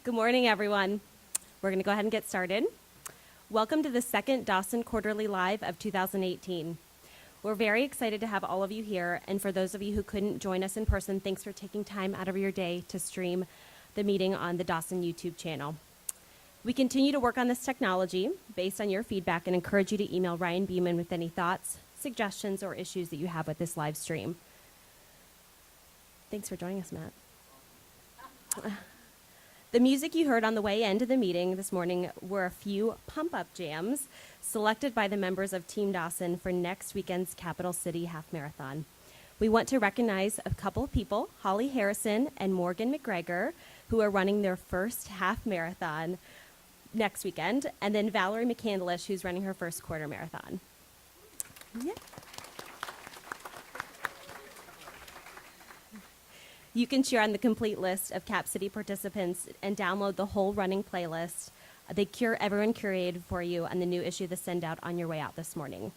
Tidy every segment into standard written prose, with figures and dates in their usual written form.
Good morning, everyone. We're going to go ahead and get started. Welcome to the second Dawson Quarterly Live of 2018. We're very excited to have all of you here, and for those of you who couldn't join us in person, thanks for taking time out of your day to stream the meeting on the Dawson YouTube channel. We continue to work on this technology based on your feedback and encourage you to email Ryan Beeman with any thoughts, suggestions, or issues that you have with this live stream. Thanks for joining us, Matt. The music you heard on the way into the meeting this morning were a few pump-up jams selected by the members of Team Dawson for next weekend's Capital City Half Marathon. We want to recognize a couple of people, Holly Harrison and Morgan McGregor, who are running their first half marathon next weekend, and then Valerie McCandlish, who's running her first quarter marathon. Yeah. You can share on the complete list of Cap City participants and download the whole running playlist. Everyone curated for you on the new issue to send out on your way out this morning.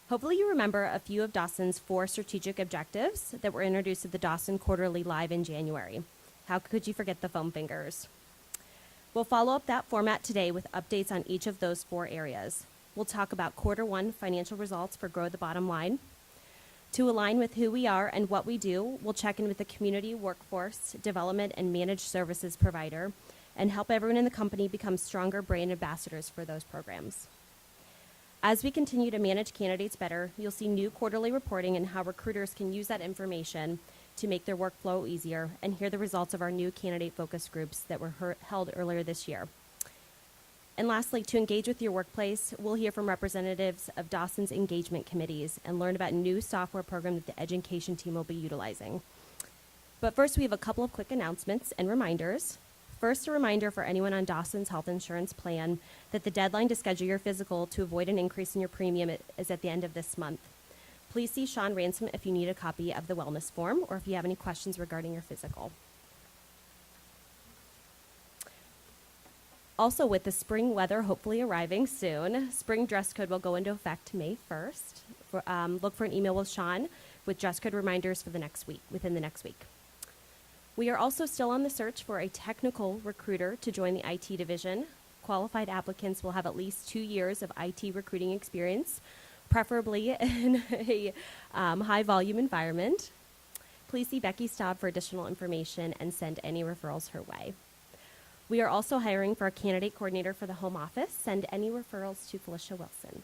Hopefully you remember a few of Dawson's 4 strategic objectives that were introduced at the Dawson Quarterly Live in January. How could you forget the foam fingers? We'll follow up that format today with updates on each of those 4 areas. We'll talk about Q1 financial results for Grow the Bottom Line. To align with who we are and what we do, we'll check in with the community workforce development and managed services provider and help everyone in the company become stronger brand ambassadors for those programs. As we continue to manage candidates better, you'll see new quarterly reporting and how recruiters can use that information to make their workflow easier and hear the results of our new candidate focus groups that were held earlier this year. And lastly, to engage with your workplace, we'll hear from representatives of Dawson's engagement committees and learn about a new software program that the education team will be utilizing. But first, we have a couple of quick announcements and reminders. First, a reminder for anyone on Dawson's health insurance plan that the deadline to schedule your physical to avoid an increase in your premium is at the end of this month. Please see Sean Ransom if you need a copy of the wellness form or if you have any questions regarding your physical. Also, with the spring weather hopefully arriving soon, spring dress code will go into effect May 1st. Look for an email with Sean with dress code reminders for the next week, within the next week. We are also still on the search for a technical recruiter to join the IT division. Qualified applicants will have at least 2 years of IT recruiting experience, preferably in a high-volume environment. Please see Becky Staub for additional information and send any referrals her way. We are also hiring for a candidate coordinator for the home office. Send any referrals to Felicia Wilson.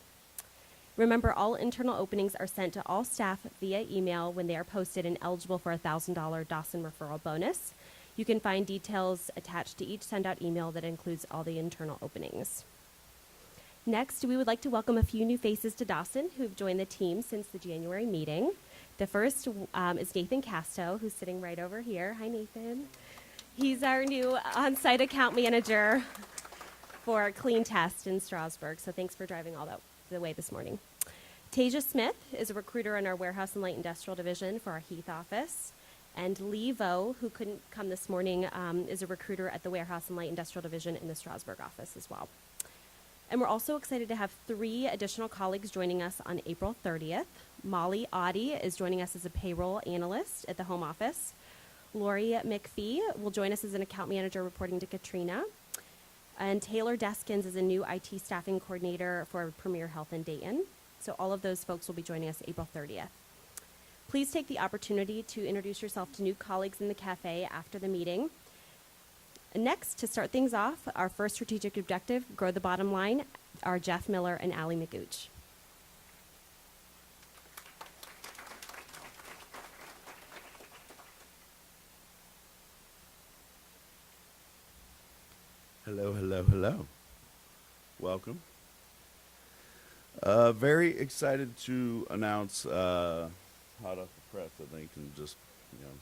Remember, all internal openings are sent to all staff via email when they are posted and eligible for a $1,000 Dawson referral bonus. You can find details attached to each send-out email that includes all the internal openings. Next, we would like to welcome a few new faces to Dawson who have joined the team since the January meeting. The first is Nathan Casto, who's sitting right over here. Hi, Nathan. He's our new on-site account manager for Clean Test in Strasburg, so thanks for driving all the way this morning. Tasia Smith is a recruiter in our Warehouse and Light Industrial Division for our Heath office. And Lee Vo, who couldn't come this morning, is a recruiter at the Warehouse and Light Industrial Division in the Strasburg office as well. And we're also excited to have 3 additional colleagues joining us on April 30th. Molly Audie is joining us as a payroll analyst at the home office. Lori McPhee will join us as an account manager reporting to Katrina. And Taylor Deskins is a new IT staffing coordinator for Premier Health in Dayton. So all of those folks will be joining us April 30th. Please take the opportunity to introduce yourself to new colleagues in the cafe after the meeting. Next, to start things off, our first strategic objective, Grow the Bottom Line, are Jeff Miller and Allie McGooch. Hello, hello, hello. Welcome. Very excited to announce, hot off the press, I think, and just,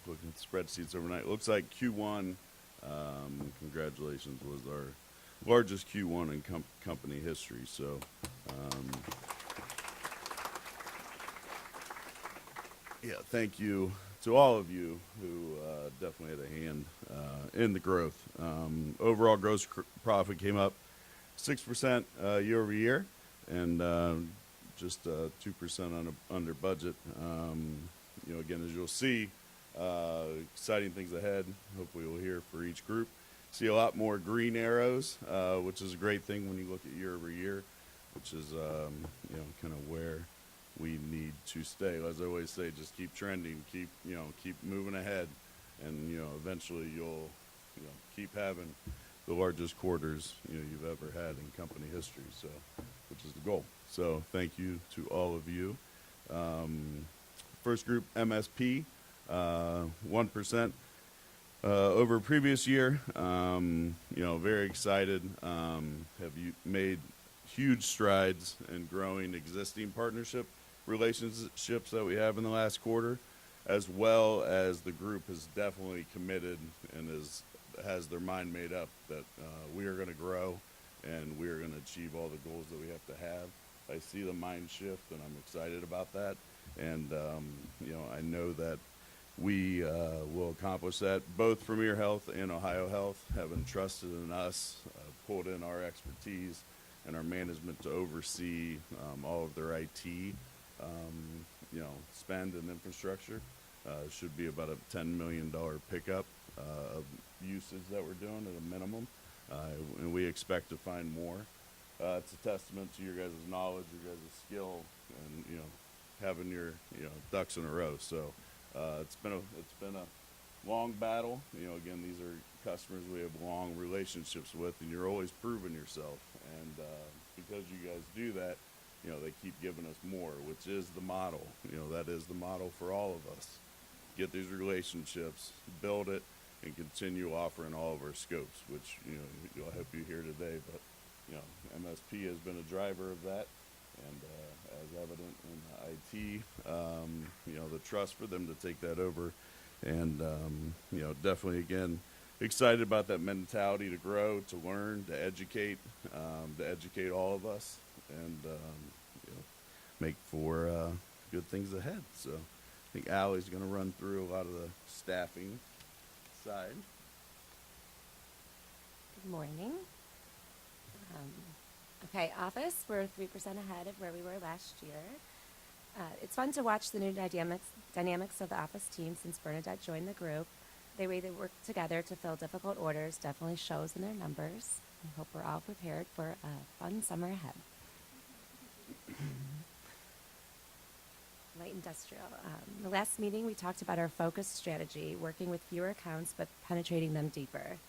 looking at spreadsheets overnight. Looks like Q1, congratulations, was our largest Q1 in company history. So, thank you to all of you who definitely had a hand in the growth. Overall gross profit came up 6% year over year, and just 2% under budget. Again, as you'll see, exciting things ahead. Hopefully, we'll hear for each group. see a lot more green arrows, which is a great thing when you look at year over year, which is kind of where we need to stay. As I always say, just keep trending, keep moving ahead, and eventually you'll keep having the largest quarters you've ever had in company history. So, which is the goal. So thank you to all of you. First group, MSP, 1% over previous year. Very excited. Have you made huge strides in growing existing partnership relationships that we have in the last quarter, as well as the group has definitely committed and has their mind made up that we are going to grow and we are going to achieve all the goals that we have to have. I see the mind shift, and I'm excited about that. And I know that we will accomplish that. Both Premier Health and Ohio Health have entrusted in us, pulled in our expertise and our management to oversee all of their IT, spend and infrastructure. Should be about a $10 million pickup of usage that we're doing at a minimum, and we expect to find more. It's a testament to your guys' knowledge, your guys' skill, and having your ducks in a row. So it's been a long battle. Again, these are customers we have long relationships with, and you're always proving yourself. And because you guys do that, they keep giving us more, which is the model. That is the model for all of us. Get these relationships, build it, and continue offering all of our scopes, which you'll hope you hear today. But MSP has been a driver of that, and as evident in IT, the trust for them to take that over, and definitely again excited about that mentality to grow, to learn, to educate all of us, and make for good things ahead. So I think Allie's going to run through a lot of the staffing side. Good morning. Okay, office, we're 3% ahead of where we were last year. It's fun to watch the new dynamics of the office team since Bernadette joined the group. The way they work together to fill difficult orders definitely shows in their numbers. I hope we're all prepared for a fun summer ahead. Light industrial. The last meeting, we talked about our focused strategy, working with fewer accounts but penetrating them deeper,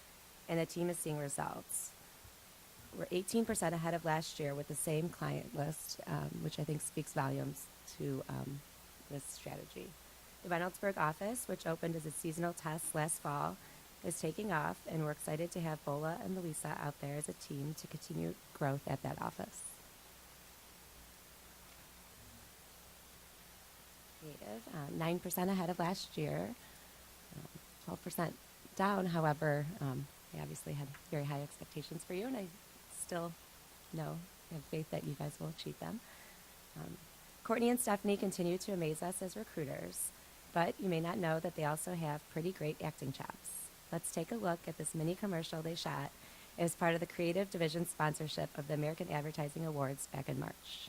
and the team is seeing results. We're 18% ahead of last year with the same client list, which I think speaks volumes to this strategy. The Reynoldsburg office, which opened as a seasonal test last fall, is taking off, and we're excited to have Bola and Louisa out there as a team to continue growth at that office. Creative, 9% ahead of last year, 12% down. However, I obviously had very high expectations for you, and I still have faith that you guys will achieve them. Courtney and Stephanie continue to amaze us as recruiters, but you may not know that they also have pretty great acting chops. Let's take a look at this mini commercial they shot as part of the Creative Division sponsorship of the American Advertising Awards back in March.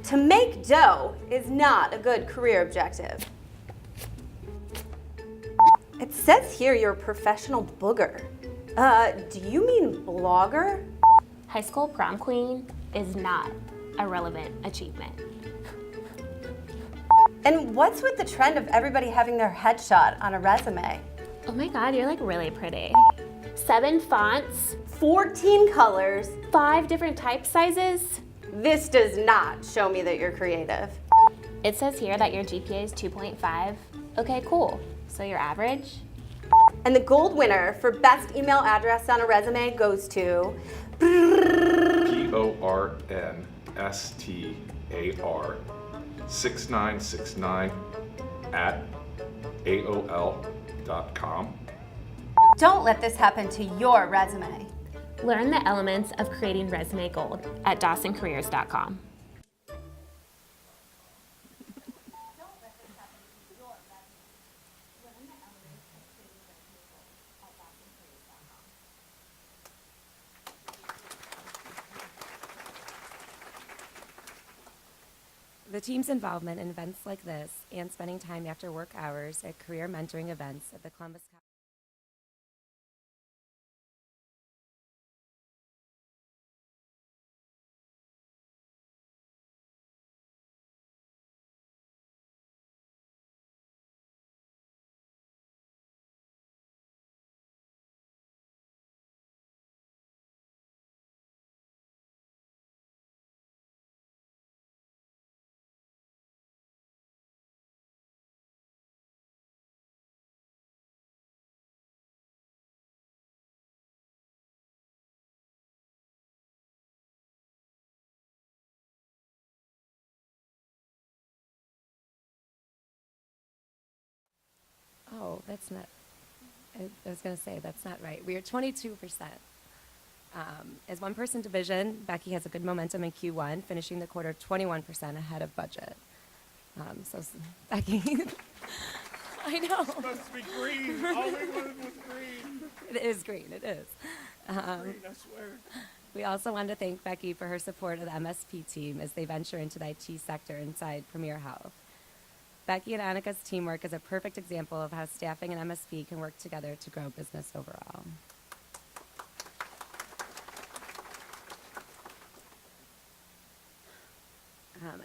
To make dough is not a good career objective. It says here you're a professional booger. Do you mean blogger? High school prom queen is not a relevant achievement. And what's with the trend of everybody having their headshot on a resume? Oh my God, you're like really pretty. 7 fonts, 14 colors. 5 different type sizes. This does not show me that you're creative. It says here that your GPA is 2.5. Okay, cool. So you're average? And the gold winner for best email address on a resume goes to PORNSTAR 6969 at AOL.com. Don't let this happen to your resume. Learn the elements of creating resume gold at DawsonCareers.com. The team's involvement in events like this and spending time after work hours at career mentoring events at the Columbus Oh, that's not, I was going to say, that's not right. We are 22%. As one-person division, Becky has a good momentum in Q1, finishing the quarter 21% ahead of budget. Becky, I know. It's supposed to be green. All we wanted was green. It is green, it is. Green, I swear. We also want to thank Becky for her support of the MSP team as they venture into the IT sector inside Premier Health. Becky and Annika's teamwork is a perfect example of how staffing and MSP can work together to grow business overall.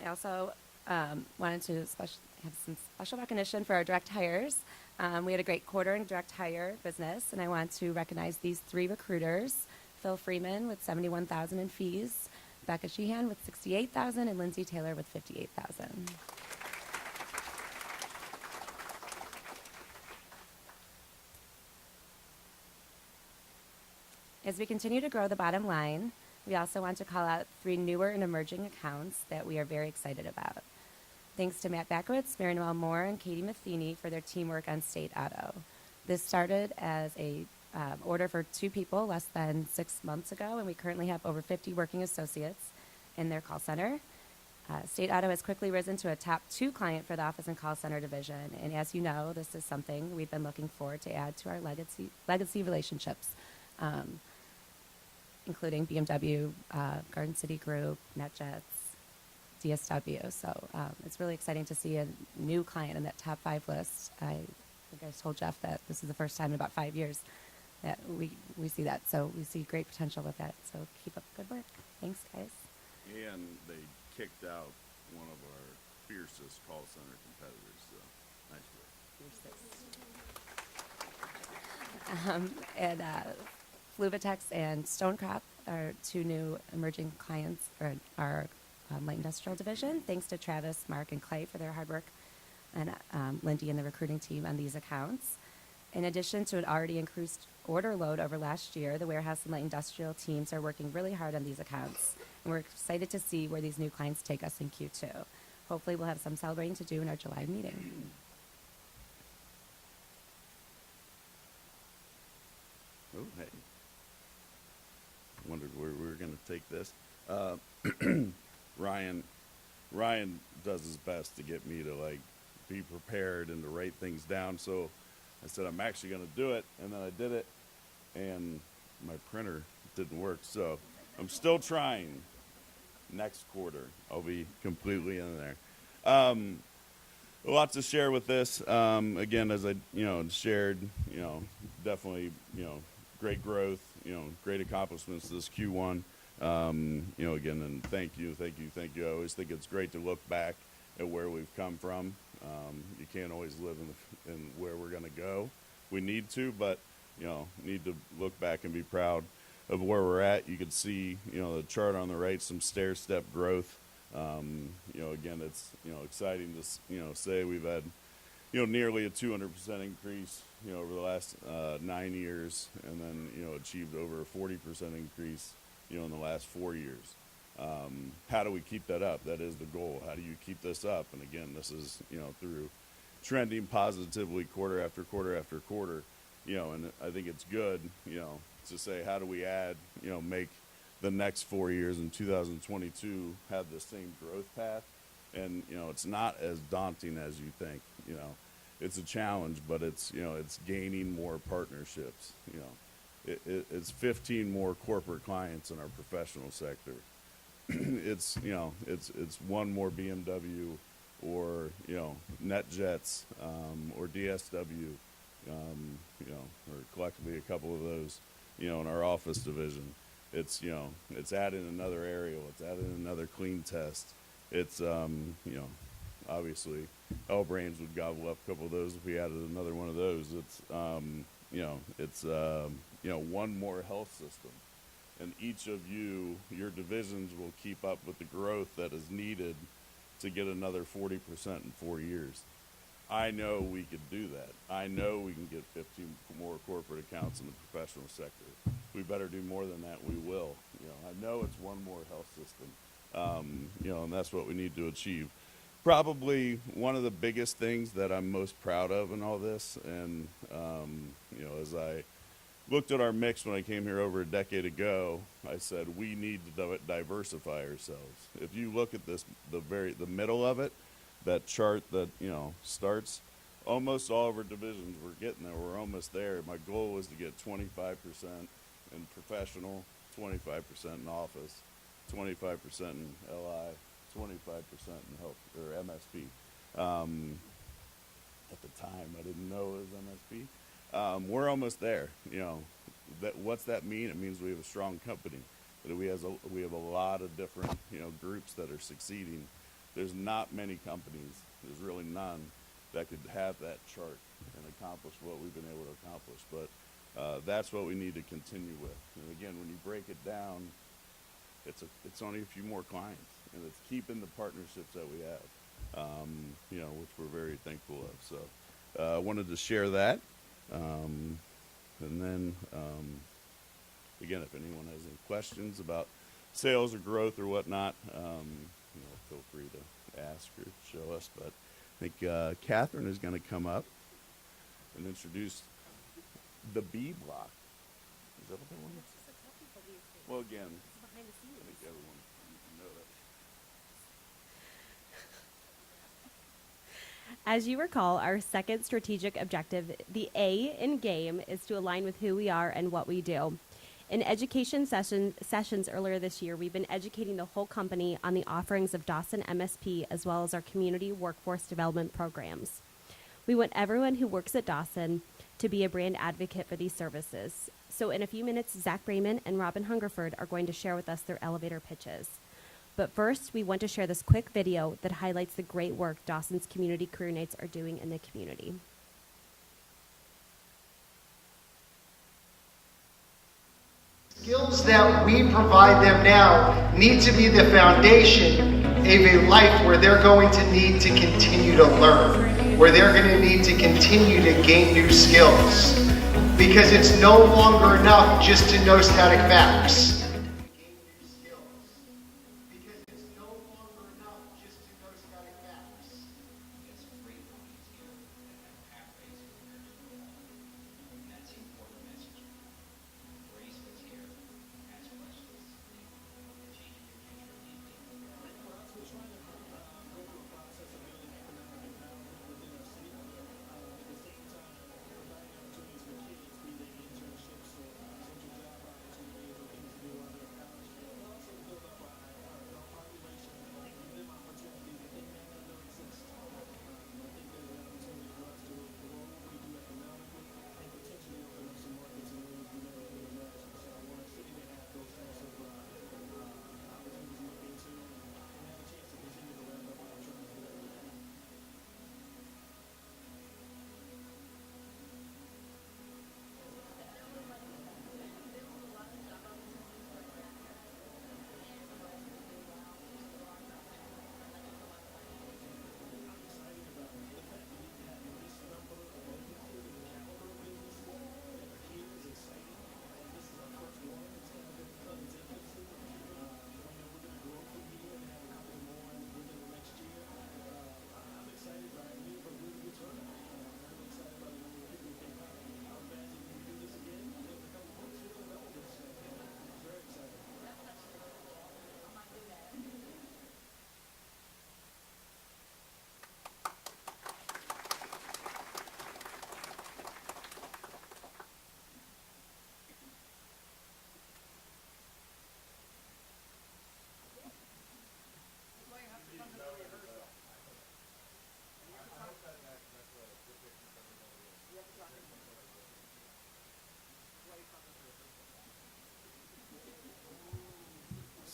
I also wanted to have some special recognition for our direct hires. We had a great quarter in direct hire business, and I want to recognize these 3 recruiters: Phil Freeman with $71,000 in fees, Becca Sheehan with $68,000, and Lindsay Taylor with $58,000. As we continue to grow the bottom line, we also want to call out 3 newer and emerging accounts that we are very excited about. Thanks to Matt Backowitz, Mary Noel Moore, and Katie Matheny for their teamwork on State Auto. This started as a order for 2 people less than 6 months ago, and we currently have over 50 working associates in their call center. State Auto has quickly risen to a top 2 client for the office and call center division, and as you know, this is something we've been looking for to add to our legacy relationships, including BMW, Garden City Group, NetJets, DSW. So it's really exciting to see a new client in that top 5 list. I think I told Jeff that this is the first time in about 5 years that we see that. So we see great potential with that. So keep up the good work. Thanks, guys. And they kicked out one of our fiercest call center competitors, so nice work. And Fluvatex and Stonecrop are 2 new emerging clients for our light industrial division. Thanks to Travis, Mark, and Clay for their hard work, and Lindy and the recruiting team on these accounts. In addition to an already increased order load over last year, the warehouse and light industrial teams are working really hard on these accounts, and we're excited to see where these new clients take us in Q2. Hopefully we'll have some celebrating to do in our July meeting. Oh, hey. Wondered where we were going to take this. Ryan does his best to get me to be prepared and to write things down. So I said I'm actually going to do it, and then I did it, and my printer didn't work. So I'm still trying. Next quarter, I'll be completely in there. Lots to share with this. Again, as I shared, definitely great growth, great accomplishments this Q1. Again, and thank you. I always think it's great to look back at where we've come from. You can't always live in where we're going to go. We need to, but need to look back and be proud of where we're at. You can see, the chart on the right, some stair-step growth. Again, it's exciting to say we've had nearly a 200% increase over the last 9 years, and then achieved over a 40% increase in the last 4 years. How do we keep that up? That is the goal. How do you keep this up? And again, this is through trending positively quarter after quarter after quarter. And I think it's good to say, how do we add, make the next 4 years in 2022 have the same growth path? And it's not as daunting as you think. It's a challenge, but it's it's gaining more partnerships. It's 15 more corporate clients in our professional sector. it's one more BMW or NetJets or DSW, or collectively a couple of those, in our office division. It's it's adding another aerial, it's adding another clean test. It's obviously L-Brains would gobble up a couple of those if we added another one of those. It's one more health system. And each of your divisions will keep up with the growth that is needed to get another 40% in 4 years. I know we could do that. I know we can get 15 more corporate accounts in the professional sector. We better do more than that. We will. I know it's one more health system, and that's what we need to achieve. Probably one of the biggest things that I'm most proud of in all this, and as I looked at our mix when I came here over a decade ago, I said we need to diversify ourselves. If you look at this, the middle of it, that chart that starts, almost all of our divisions, we're getting there. We're almost there. My goal was to get 25% in professional, 25% in office, 25% in LI, 25% in health or MSP. At the time, I didn't know it was MSP. We're almost there. What's that mean? It means we have a strong company. That we have a lot of different groups that are succeeding. There's not many companies. There's really none that could have that chart and accomplish what we've been able to accomplish. But that's what we need to continue with. And again, when you break it down, it's only a few more clients, and it's keeping the partnerships that we have, which we're very thankful of. So I wanted to share that. And then, again, if anyone has any questions about sales or growth or whatnot, feel free to ask or show us. But I think Catherine is going to come up and introduce the B block. Is that what that one is? Well, again, I think everyone can know that. As you recall, our second strategic objective, the A in GAME, is to align with who we are and what we do. In education sessions earlier this year, we've been educating the whole company on the offerings of Dawson MSP as well as our community workforce development programs. We want everyone who works at Dawson to be a brand advocate for these services. So in a few minutes, Zach Raymond and Robin Hungerford are going to share with us their elevator pitches. But first, we want to share this quick video that highlights the great work Dawson's Community Career Nights are doing in the community. Skills that we provide them now need to be the foundation of a life where they're going to need to continue to learn, where they're going to need to continue to gain new skills. Because it's no longer enough just to know static facts.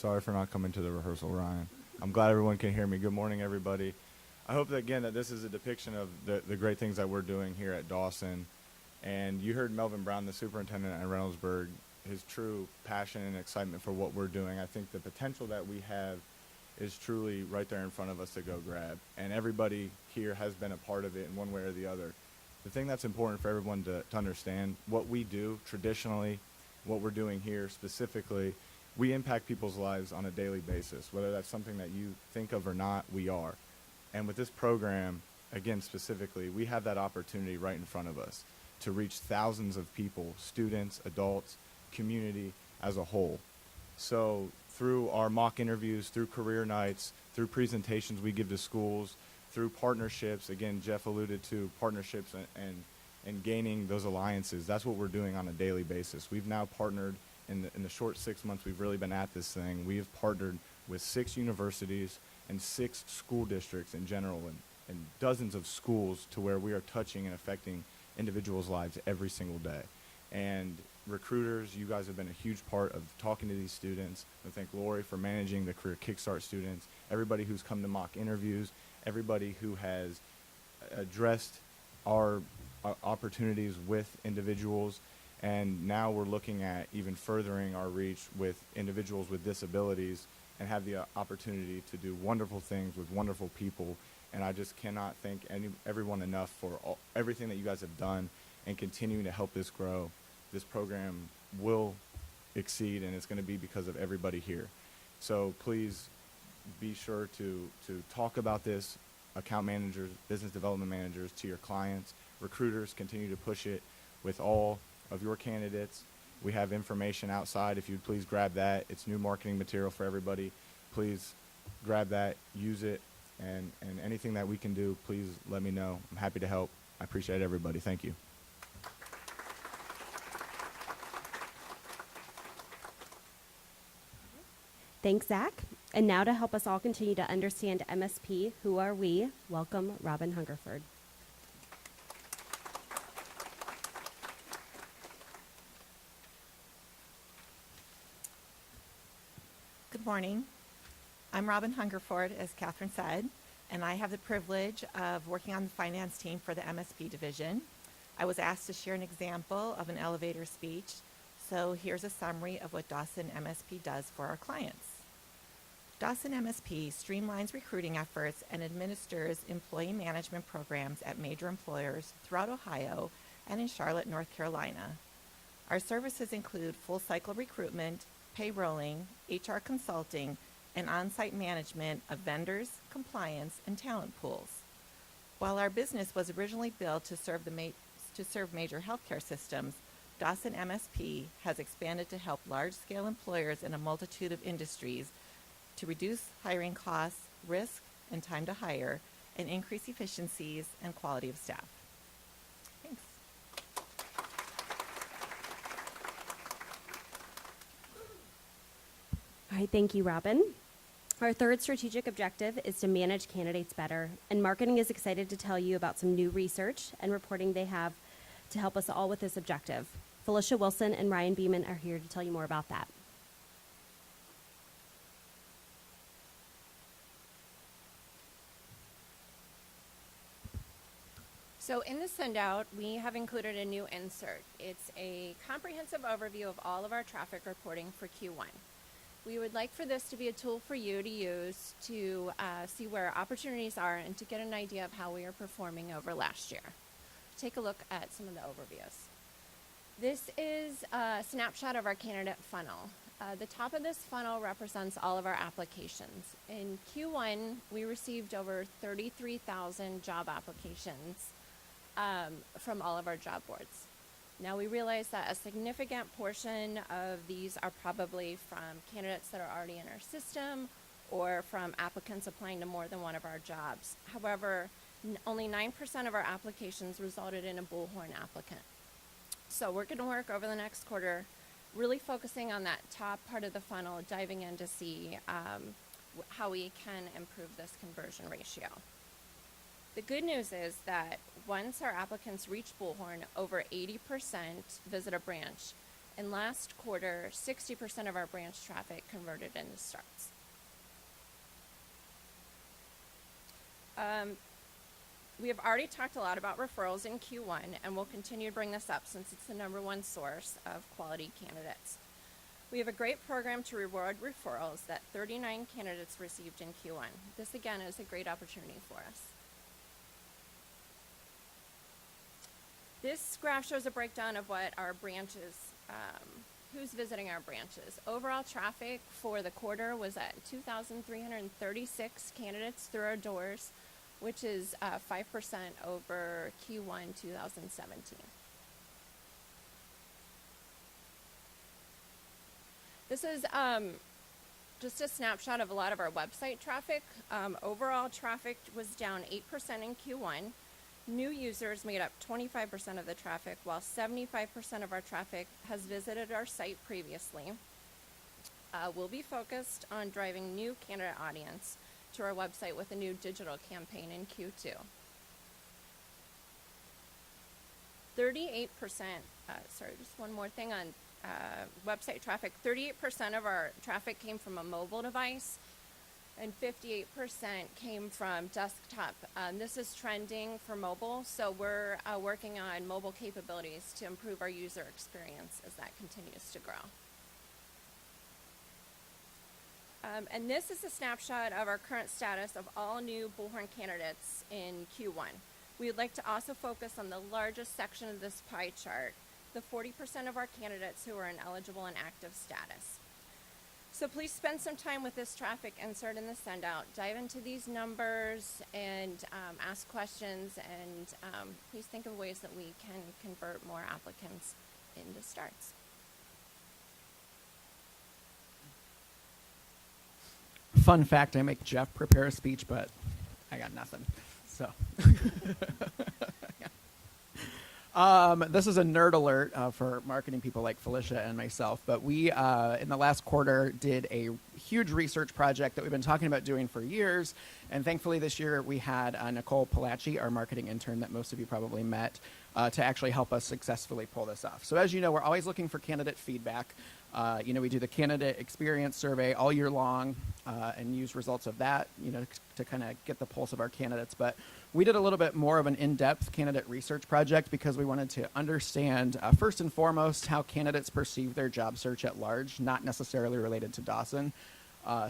Sorry for not coming to the rehearsal, Ryan. I'm glad everyone can hear me. Good morning, everybody. I hope that, again, that this is a depiction of the great things that we're doing here at Dawson. And you heard Melvin Brown, the superintendent at Reynoldsburg, his true passion and excitement for what we're doing. I think the potential that we have is truly right there in front of us to go grab. And everybody here has been a part of it in one way or the other. The thing that's important for everyone to understand, what we do traditionally, what we're doing here specifically, we impact people's lives on a daily basis. Whether that's something that you think of or not, we are. And with this program, again, specifically, we have that opportunity right in front of us to reach thousands of people, students, adults, community as a whole. So through our mock interviews, through career nights, through presentations we give to schools, through partnerships, again, Jeff alluded to partnerships and gaining those alliances. That's what we're doing on a daily basis. We've now partnered, in the short 6 months we've really been at this thing, we have partnered with 6 universities and 6 school districts in general, and dozens of schools, to where we are touching and affecting individuals' lives every single day. And recruiters, you guys have been a huge part of talking to these students. I thank Lori for managing the Career Kickstart students, everybody who's come to mock interviews, everybody who has addressed our opportunities with individuals. And now we're looking at even furthering our reach with individuals with disabilities and have the opportunity to do wonderful things with wonderful people. And I just cannot thank everyone enough for everything that you guys have done and continuing to help this grow. This program will exceed, and it's going to be because of everybody here. So please be sure to talk about this, account managers, business development managers, to your clients, recruiters. Continue to push it with all of your candidates. We have information outside. If you'd please grab that. It's new marketing material for everybody. Please grab that, use it, and anything that we can do, please let me know. I'm happy to help. I appreciate everybody. Thank you. Thanks, Zach. And now to help us all continue to understand MSP, who are we, welcome Robin Hungerford. Good morning. I'm Robin Hungerford, as Catherine said, and I have the privilege of working on the finance team for the MSP division. I was asked to share an example of an elevator speech, so here's a summary of what Dawson MSP does for our clients. Dawson MSP streamlines recruiting efforts and administers employee management programs at major employers throughout Ohio and in Charlotte, North Carolina. Our services include full cycle recruitment, payrolling, HR consulting, and on-site management of vendors, compliance, and talent pools. While our business was originally built to serve major healthcare systems, Dawson MSP has expanded to help large-scale employers in a multitude of industries to reduce hiring costs, risk, and time to hire, and increase efficiencies and quality of staff. Thanks. All right, thank you, Robin. Our third strategic objective is to manage candidates better, and marketing is excited to tell you about some new research and reporting they have to help us all with this objective. Felicia Wilson and Ryan Beeman are here to tell you more about that. So in the sendout, we have included a new insert. It's a comprehensive overview of all of our traffic reporting for Q1. We would like for this to be a tool for you to use to see where opportunities are and to get an idea of how we are performing over last year. Take a look at some of the overviews. This is a snapshot of our candidate funnel. The top of this funnel represents all of our applications. In Q1, we received over 33,000 job applications from all of our job boards. Now, we realize that a significant portion of these are probably from candidates that are already in our system or from applicants applying to more than one of our jobs. However, only 9% of our applications resulted in a bullhorn applicant. So we're going to work over the next quarter really focusing on that top part of the funnel, diving in to see how we can improve this conversion ratio. The good news is that once our applicants reach bullhorn, over 80% visit a branch, And last quarter, 60% of our branch traffic converted into starts. We have already talked a lot about referrals in Q1, and we'll continue to bring this up since it's the #1 source of quality candidates. We have a great program to reward referrals that 39 candidates received in Q1. This, again, is a great opportunity for us. This graph shows a breakdown of what our branches, who's visiting our branches. Overall traffic for the quarter was at 2,336 candidates through our doors, which is 5% over Q1 2017. This is just a snapshot of a lot of our website traffic. Overall traffic was down 8% in Q1. New users made up 25% of the traffic, while 75% of our traffic has visited our site previously. We'll be focused on driving new candidate audience to our website with a new digital campaign in Q2. 38%, just one more thing on website traffic. 38% of our traffic came from a mobile device, and 58% came from desktop. This is trending for mobile, so we're working on mobile capabilities to improve our user experience as that continues to grow. And this is a snapshot of our current status of all new Bullhorn candidates in Q1. We would like to also focus on the largest section of this pie chart, the 40% of our candidates who are in eligible and active status. So please spend some time with this traffic insert in the sendout. Dive into these numbers and ask questions, and please think of ways that we can convert more applicants into starts. Fun fact, I make Jeff prepare a speech, but I got nothing. So this is a nerd alert for marketing people like Felicia and myself, but we, in the last quarter, did a huge research project that we've been talking about doing for years, and thankfully this year we had Nicole Palacci, our marketing intern that most of you probably met, to actually help us successfully pull this off. So as you know, we're always looking for candidate feedback. We do the candidate experience survey all year long and use results of that, to kind of get the pulse of our candidates. But we did a little bit more of an in-depth candidate research project because we wanted to understand, first and foremost, how candidates perceive their job search at large, not necessarily related to Dawson.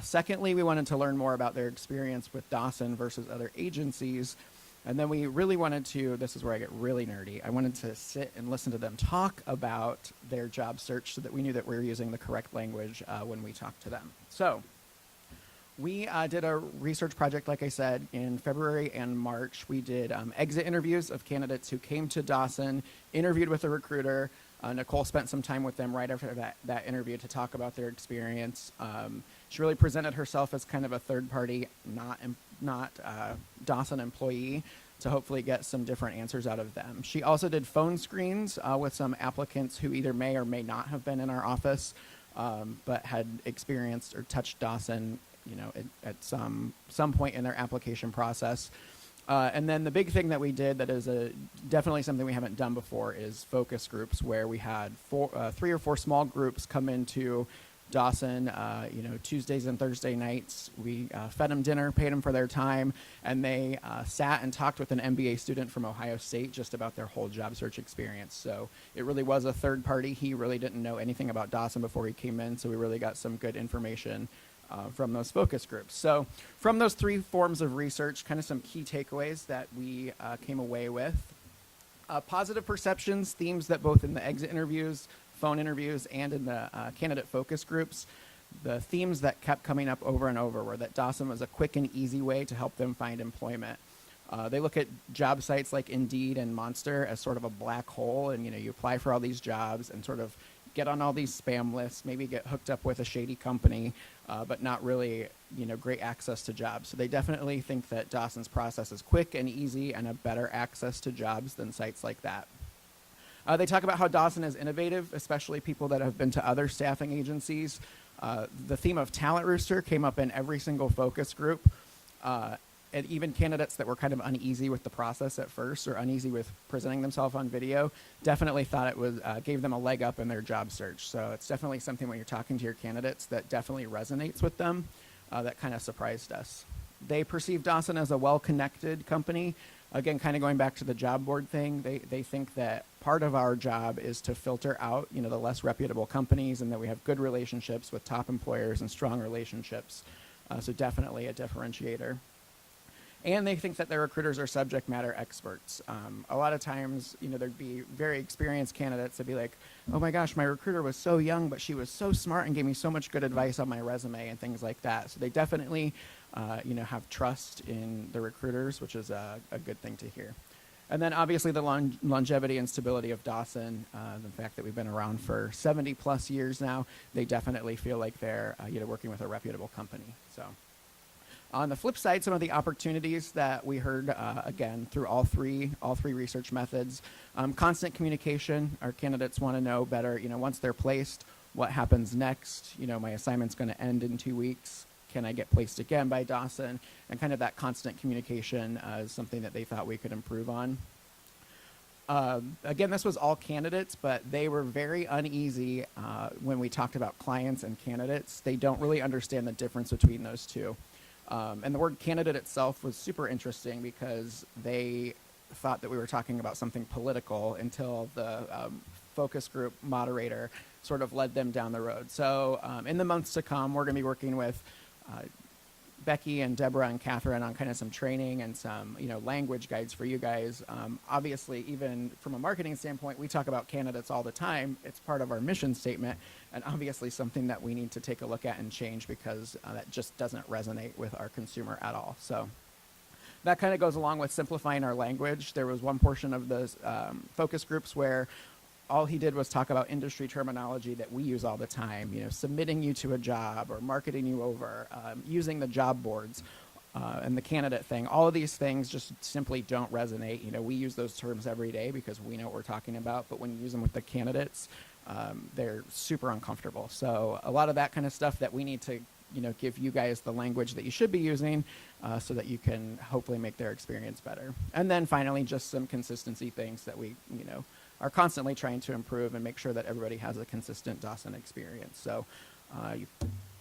Secondly, we wanted to learn more about their experience with Dawson versus other agencies. And then we really wanted to, this is where I get really nerdy, I wanted to sit and listen to them talk about their job search so that we knew that we were using the correct language when we talked to them. So we did a research project, like I said, in February and March. We did exit interviews of candidates who came to Dawson, interviewed with a recruiter. Nicole spent some time with them right after that interview to talk about their experience. She really presented herself as kind of a third party, not Dawson employee, to hopefully get some different answers out of them. She also did phone screens with some applicants who either may or may not have been in our office, but had experienced or touched Dawson, at some point in their application process. And then the big thing that we did that is definitely something we haven't done before is focus groups, where we had 3 or 4 small groups come into Dawson, Tuesdays and Thursday nights. We fed them dinner, paid them for their time, and they sat and talked with an MBA student from Ohio State just about their whole job search experience. So it really was a third party. He really didn't know anything about Dawson before he came in, so we really got some good information from those focus groups. So from those 3 forms of research, kind of some key takeaways that we came away with. Positive perceptions, themes that both in the exit interviews, phone interviews, and in the candidate focus groups, the themes that kept coming up over and over were that Dawson was a quick and easy way to help them find employment. They look at job sites like Indeed and Monster as sort of a black hole, and you apply for all these jobs and sort of get on all these spam lists, maybe get hooked up with a shady company, but not really, great access to jobs. So they definitely think that Dawson's process is quick and easy and a better access to jobs than sites like that. They talk about how Dawson is innovative, especially people that have been to other staffing agencies. The theme of Talent Rooster came up in every single focus group. and even candidates that were kind of uneasy with the process at first or uneasy with presenting themselves on video definitely thought it was gave them a leg up in their job search. So it's definitely something when you're talking to your candidates that definitely resonates with them. That kind of surprised us. They perceive Dawson as a well-connected company. Again, kind of going back to the job board thing, they think that part of our job is to filter out, the less reputable companies, and that we have good relationships with top employers and strong relationships. So definitely a differentiator. And they think that their recruiters are subject matter experts. A lot of times, there'd be very experienced candidates that'd be like, oh my gosh, my recruiter was so young, but she was so smart and gave me so much good advice on my resume and things like that. So they definitely, have trust in the recruiters, which is a good thing to hear. And then obviously the longevity and stability of Dawson, the fact that we've been around for 70 plus years now, they definitely feel like they're, working with a reputable company. So. On the flip side, some of the opportunities that we heard, again, through all three research methods, constant communication. Our candidates want to know better, once they're placed, what happens next? My assignment's going to end in 2 weeks. Can I get placed again by Dawson? And kind of that constant communication is something that they thought we could improve on. Again, this was all candidates, but they were very uneasy when we talked about clients and candidates. They don't really understand the difference between those two. And the word candidate itself was super interesting because they thought that we were talking about something political until the focus group moderator sort of led them down the road. So in the months to come, we're going to be working with Becky and Deborah and Catherine on kind of some training and some, language guides for you guys. Obviously, even from a marketing standpoint, we talk about candidates all the time. It's part of our mission statement, and obviously something that we need to take a look at and change because that just doesn't resonate with our consumer at all. So that kind of goes along with simplifying our language. There was one portion of the focus groups where all he did was talk about industry terminology that we use all the time, submitting you to a job or marketing you over, using the job boards and the candidate thing. All of these things just simply don't resonate. We use those terms every day because we know what we're talking about, but when you use them with the candidates, they're super uncomfortable. So a lot of that kind of stuff that we need to, give you guys the language that you should be using so that you can hopefully make their experience better. And then finally, just some consistency things that we, are constantly trying to improve and make sure that everybody has a consistent Dawson experience. So you're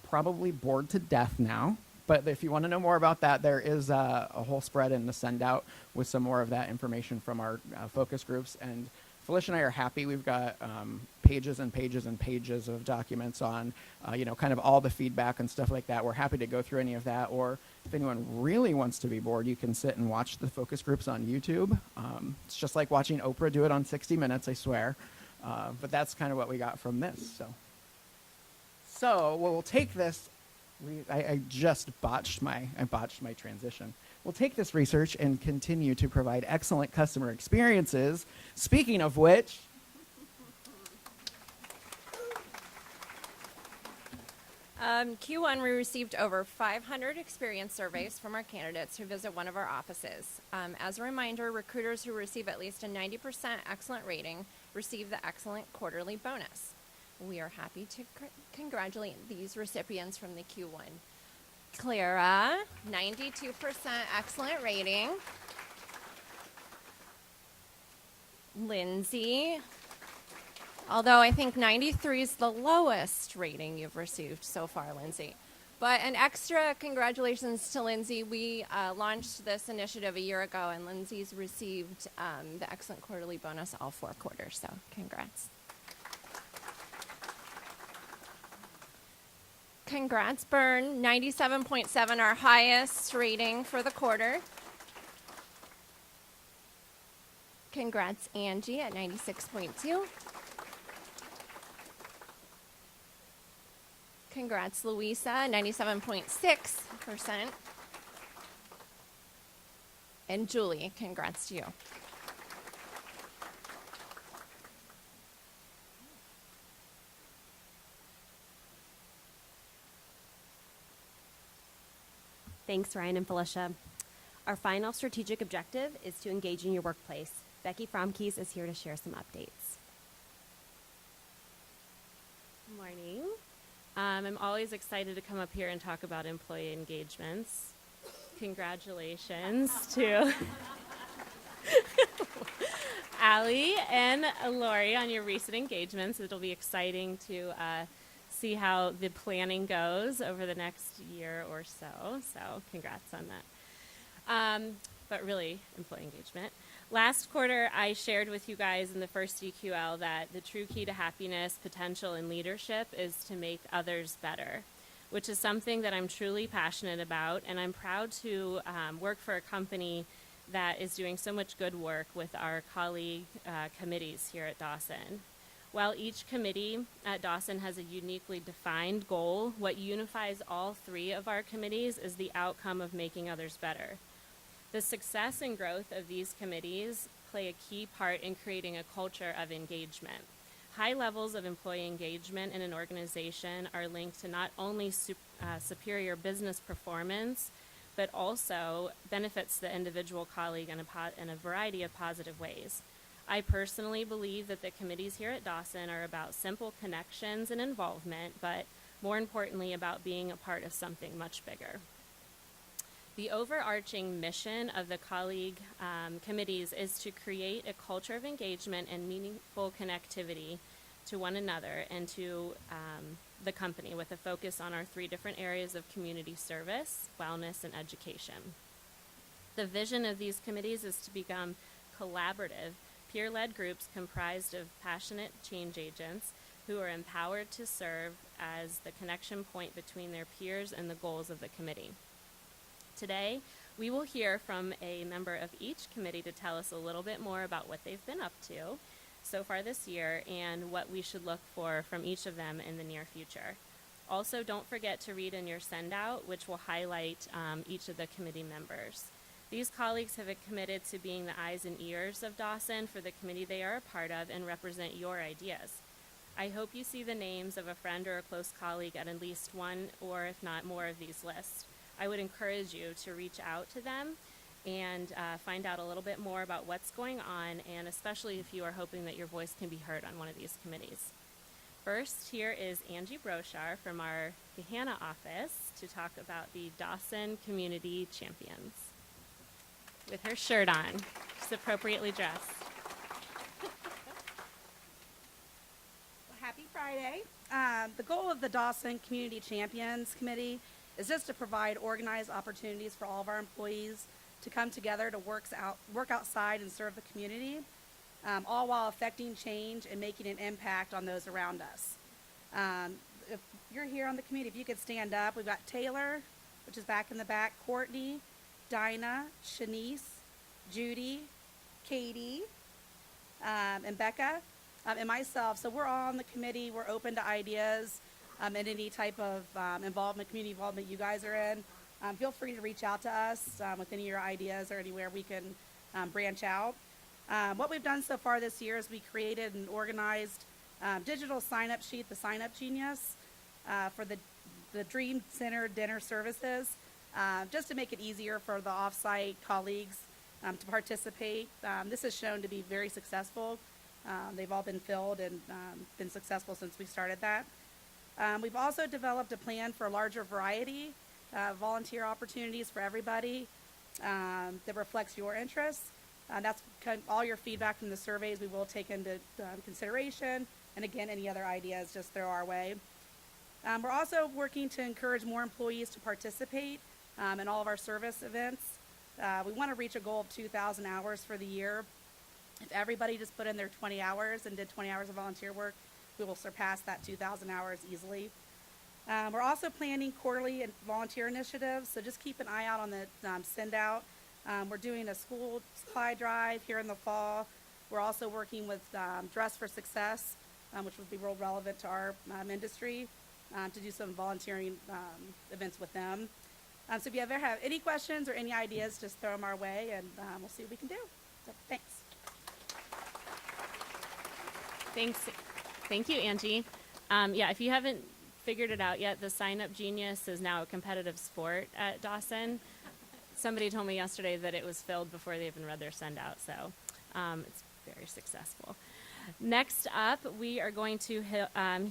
probably bored to death now, but if you want to know more about that, there is a whole spread in the send out with some more of that information from our focus groups. And Felicia and I are happy. We've got pages and pages and pages of documents on, kind of all the feedback and stuff like that. We're happy to go through any of that. Or if anyone really wants to be bored, you can sit and watch the focus groups on YouTube. It's just like watching Oprah do it on 60 Minutes, I swear. But that's kind of what we got from this. So we'll take this. I just botched my transition. We'll take this research and continue to provide excellent customer experiences. Speaking of which, Q1, we received over 500 experience surveys from our candidates who visit one of our offices. As a reminder, recruiters who receive at least a 90% excellent rating receive the excellent quarterly bonus. We are happy to congratulate these recipients from the Q1. Clara, 92% excellent rating. Lindsay, although I think 93 is the lowest rating you've received so far, Lindsay. But an extra congratulations to Lindsay. We launched this initiative a year ago, and Lindsay's received the excellent quarterly bonus all 4 quarters, so congrats. Congrats, Bern, 97.7, our highest rating for the quarter. Congrats, Angie, at 96.2. Congrats, Louisa, 97.6%. And Julie, congrats to you. Thanks, Ryan and Felicia. Our final strategic objective is to engage in your workplace. Becky Fromkees is here to share some updates. Good morning. I'm always excited to come up here and talk about employee engagements congratulations to Allie and Lori on your recent engagements. It'll be exciting to see how the planning goes over the next year or so. So congrats on that. But really, employee engagement. Last quarter, I shared with you guys in the first DQL that the true key to happiness, potential, and leadership is to make others better, which is something that I'm truly passionate about, and I'm proud to work for a company that is doing so much good work with our colleague committees here at Dawson. While each committee at Dawson has a uniquely defined goal, what unifies all three of our committees is the outcome of making others better. The success and growth of these committees play a key part in creating a culture of engagement. High levels of employee engagement in an organization are linked to not only superior business performance, but also benefits the individual colleague in a variety of positive ways. I personally believe that the committees here at Dawson are about simple connections and involvement, but more importantly about being a part of something much bigger. The overarching mission of the colleague committees is to create a culture of engagement and meaningful connectivity to one another and to the company, with a focus on our three different areas of community service, wellness, and education. The vision of these committees is to become collaborative, peer-led groups comprised of passionate change agents who are empowered to serve as the connection point between their peers and the goals of the committee. Today, we will hear from a member of each committee to tell us a little bit more about what they've been up to so far this year and what we should look for from each of them in the near future. Also, don't forget to read in your send-out, which will highlight each of the committee members. These colleagues have committed to being the eyes and ears of Dawson for the committee they are a part of and represent your ideas. I hope you see the names of a friend or a close colleague at least one or if not more of these lists. I would encourage you to reach out to them and find out a little bit more about what's going on, and especially if you are hoping that your voice can be heard on one of these committees. First, here is Angie Brochar from our Gahanna office to talk about the Dawson Community Champions. With her shirt on, she's appropriately dressed. Well, happy Friday. The goal of the Dawson Community Champions Committee is just to provide organized opportunities for all of our employees to come together to work outside and serve the community, all while affecting change and making an impact on those around us. If you're here on the committee, if you could stand up, we've got Taylor, which is back in the back, Courtney, Dinah, Shanice, Judy, Katie, and Becca, and myself. So we're all on the committee. We're open to ideas and any type of involvement, community involvement you guys are in. Feel free to reach out to us with any of your ideas or anywhere we can branch out. What we've done so far this year is we created an organized digital sign-up sheet, the Sign-Up Genius, for the Dream Center dinner services, just to make it easier for the off-site colleagues to participate. This has shown to be very successful. They've all been filled and been successful since we started that. We've also developed a plan for a larger variety of volunteer opportunities for everybody that reflects your interests. That's kind of all your feedback from the surveys we will take into consideration. And again, any other ideas, just throw our way. We're also working to encourage more employees to participate in all of our service events. We want to reach a goal of 2,000 hours for the year. If everybody just put in their 20 hours and did 20 hours of volunteer work, we will surpass that 2,000 hours easily. We're also planning quarterly volunteer initiatives, so just keep an eye out on the send-out. We're doing a school supply drive here in the fall. We're also working with Dress for Success, which would be real relevant to our industry, to do some volunteering events with them. So if you ever have any questions or any ideas, just throw them our way, and we'll see what we can do. So thanks. Thanks. Thank you, Angie. Yeah, if you haven't figured it out yet, the Sign-Up Genius is now a competitive sport at Dawson. Somebody told me yesterday that it was filled before they even read their send-out, so it's very successful. Next up, we are going to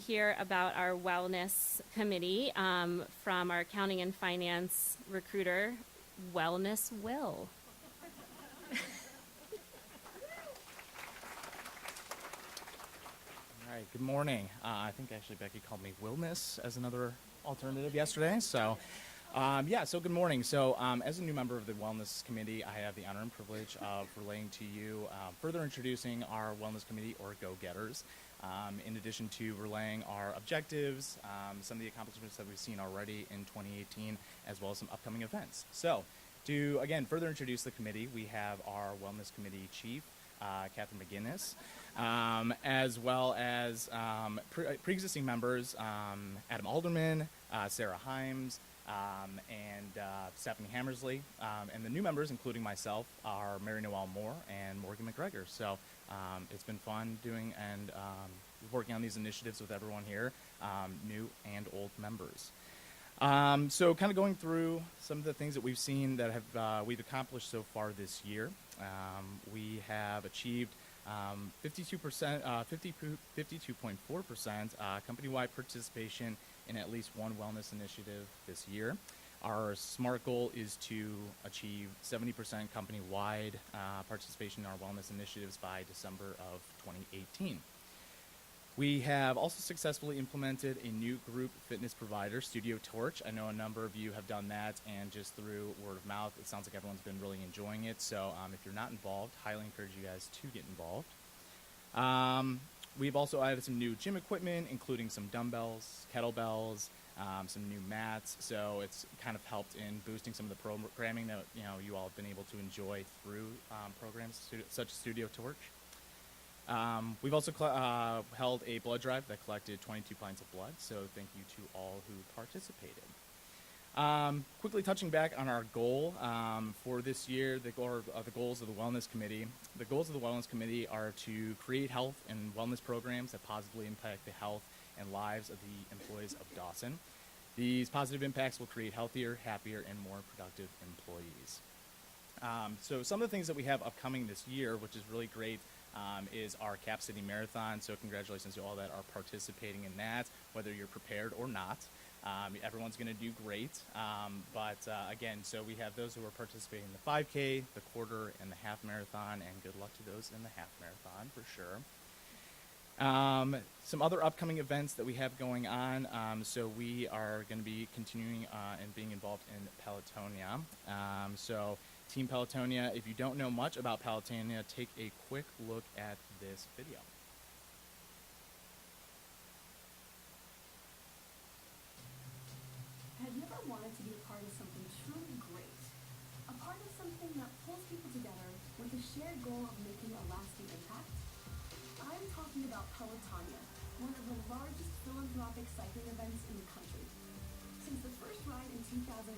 hear about our Wellness Committee from our Accounting and Finance recruiter, Wellness Will. All right, good morning. I think actually Becky called me Willness as another alternative yesterday. So, so good morning. So, as a new member of the Wellness Committee, I have the honor and privilege of relaying to you, further introducing our Wellness Committee, or Go-Getters, in addition to relaying our objectives, some of the accomplishments that we've seen already in 2018, as well as some upcoming events. So, to, again, further introduce the committee, we have our Wellness Committee Chief, Catherine McGinnis, as well as pre-existing members, Adam Alderman, Sarah Himes, and Stephanie Hammersley. And the new members, including myself, are Mary Noel Moore and Morgan McGregor. So it's been fun doing and working on these initiatives with everyone here, new and old members. So kind of going through some of the things that we've seen that have we've accomplished so far this year. We have achieved 52.4% company-wide participation in at least one wellness initiative this year. Our SMART goal is to achieve 70% company-wide participation in our wellness initiatives by December of 2018. We have also successfully implemented a new group fitness provider, Studio Torch. I know a number of you have done that, and just through word of mouth, it sounds like everyone's been really enjoying it. So if you're not involved, highly encourage you guys to get involved. We've also added some new gym equipment, including some dumbbells, kettlebells, some new mats. So it's kind of helped in boosting some of the programming that you all have been able to enjoy through programs such as Studio Torch. We've also held a blood drive that collected 22 pints of blood, so thank you to all who participated. Quickly touching back on our goal for this year, the goals of the Wellness Committee. The goals of the Wellness Committee are to create health and wellness programs that positively impact the health and lives of the employees of Dawson. These positive impacts will create healthier, happier, and more productive employees. So some of the things that we have upcoming this year, which is really great, is our Cap City Marathon. So congratulations to all that are participating in that, whether you're prepared or not. Everyone's going to do great. But again, so we have those who are participating in the 5K, the quarter, and the half marathon, and good luck to those in the half marathon for sure. Some other upcoming events that we have going on. So we are going to be continuing and being involved in Pelotonia. So Team Pelotonia, if you don't know much about Pelotonia, take a quick look at this video. Have you ever wanted to be a part of something truly great? A part of something that pulls people together with a shared goal of making a lasting impact? I'm talking about Pelotonia, one of the largest philanthropic cycling events in the country. Since the first ride in 2009,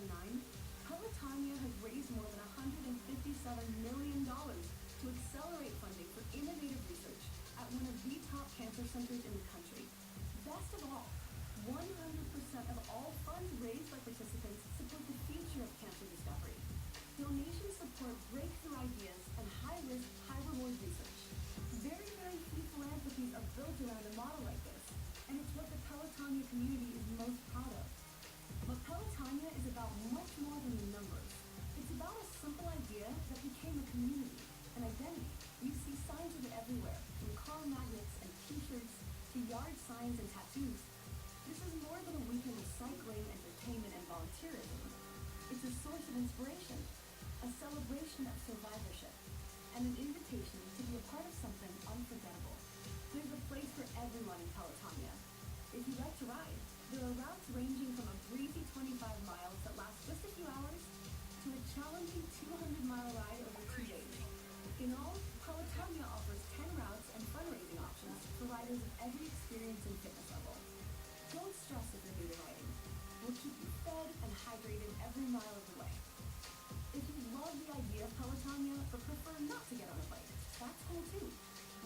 Pelotonia has raised more than $157 million to accelerate funding for innovative research at one of the top cancer centers in the country. Best of all, 100% of all funds raised by participants support the future of cancer discovery. Donations support breakthrough ideas and high-risk, high-reward research. Very, very few philanthropies are built around a model like this, and it's what the Pelotonia community is most proud of. But Pelotonia is about much more than the numbers. It's about a simple idea that became a community, an identity. You see signs of it everywhere, from car magnets and t-shirts to yard signs and tattoos. This is more than a weekend of cycling, entertainment, and volunteerism. It's a source of inspiration, a celebration of survivorship, and an invitation to be a part of something unforgettable. There's a place for everyone in Pelotonia. If you like to ride, there are routes ranging from a breezy 25 miles that last just a few hours to a challenging 200-mile ride over 2 days. In all, Pelotonia offers 10 routes and fundraising options for riders of every experience and fitness level. Don't stress if you're new to riding. We'll keep you fed and hydrated every mile of the way. If you love the idea of Pelotonia but prefer not to get on a bike, that's cool too.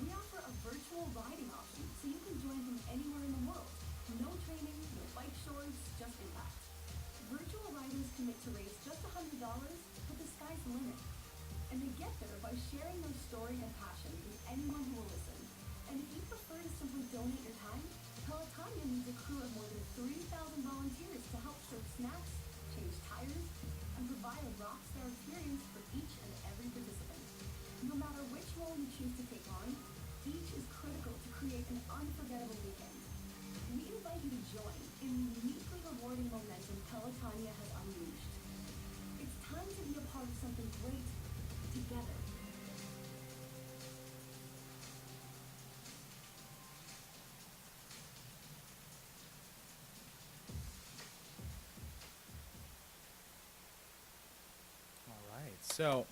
We offer a virtual riding option so you can join from anywhere in the world. No training, no bike shorts, just impact. Virtual riders commit to raise just $100, but the sky's the limit. choose to take on, each is critical to create an unforgettable weekend. We invite you to join in the uniquely rewarding momentum Pelotonia has unleashed. It's time to be a part of something great together. All right, so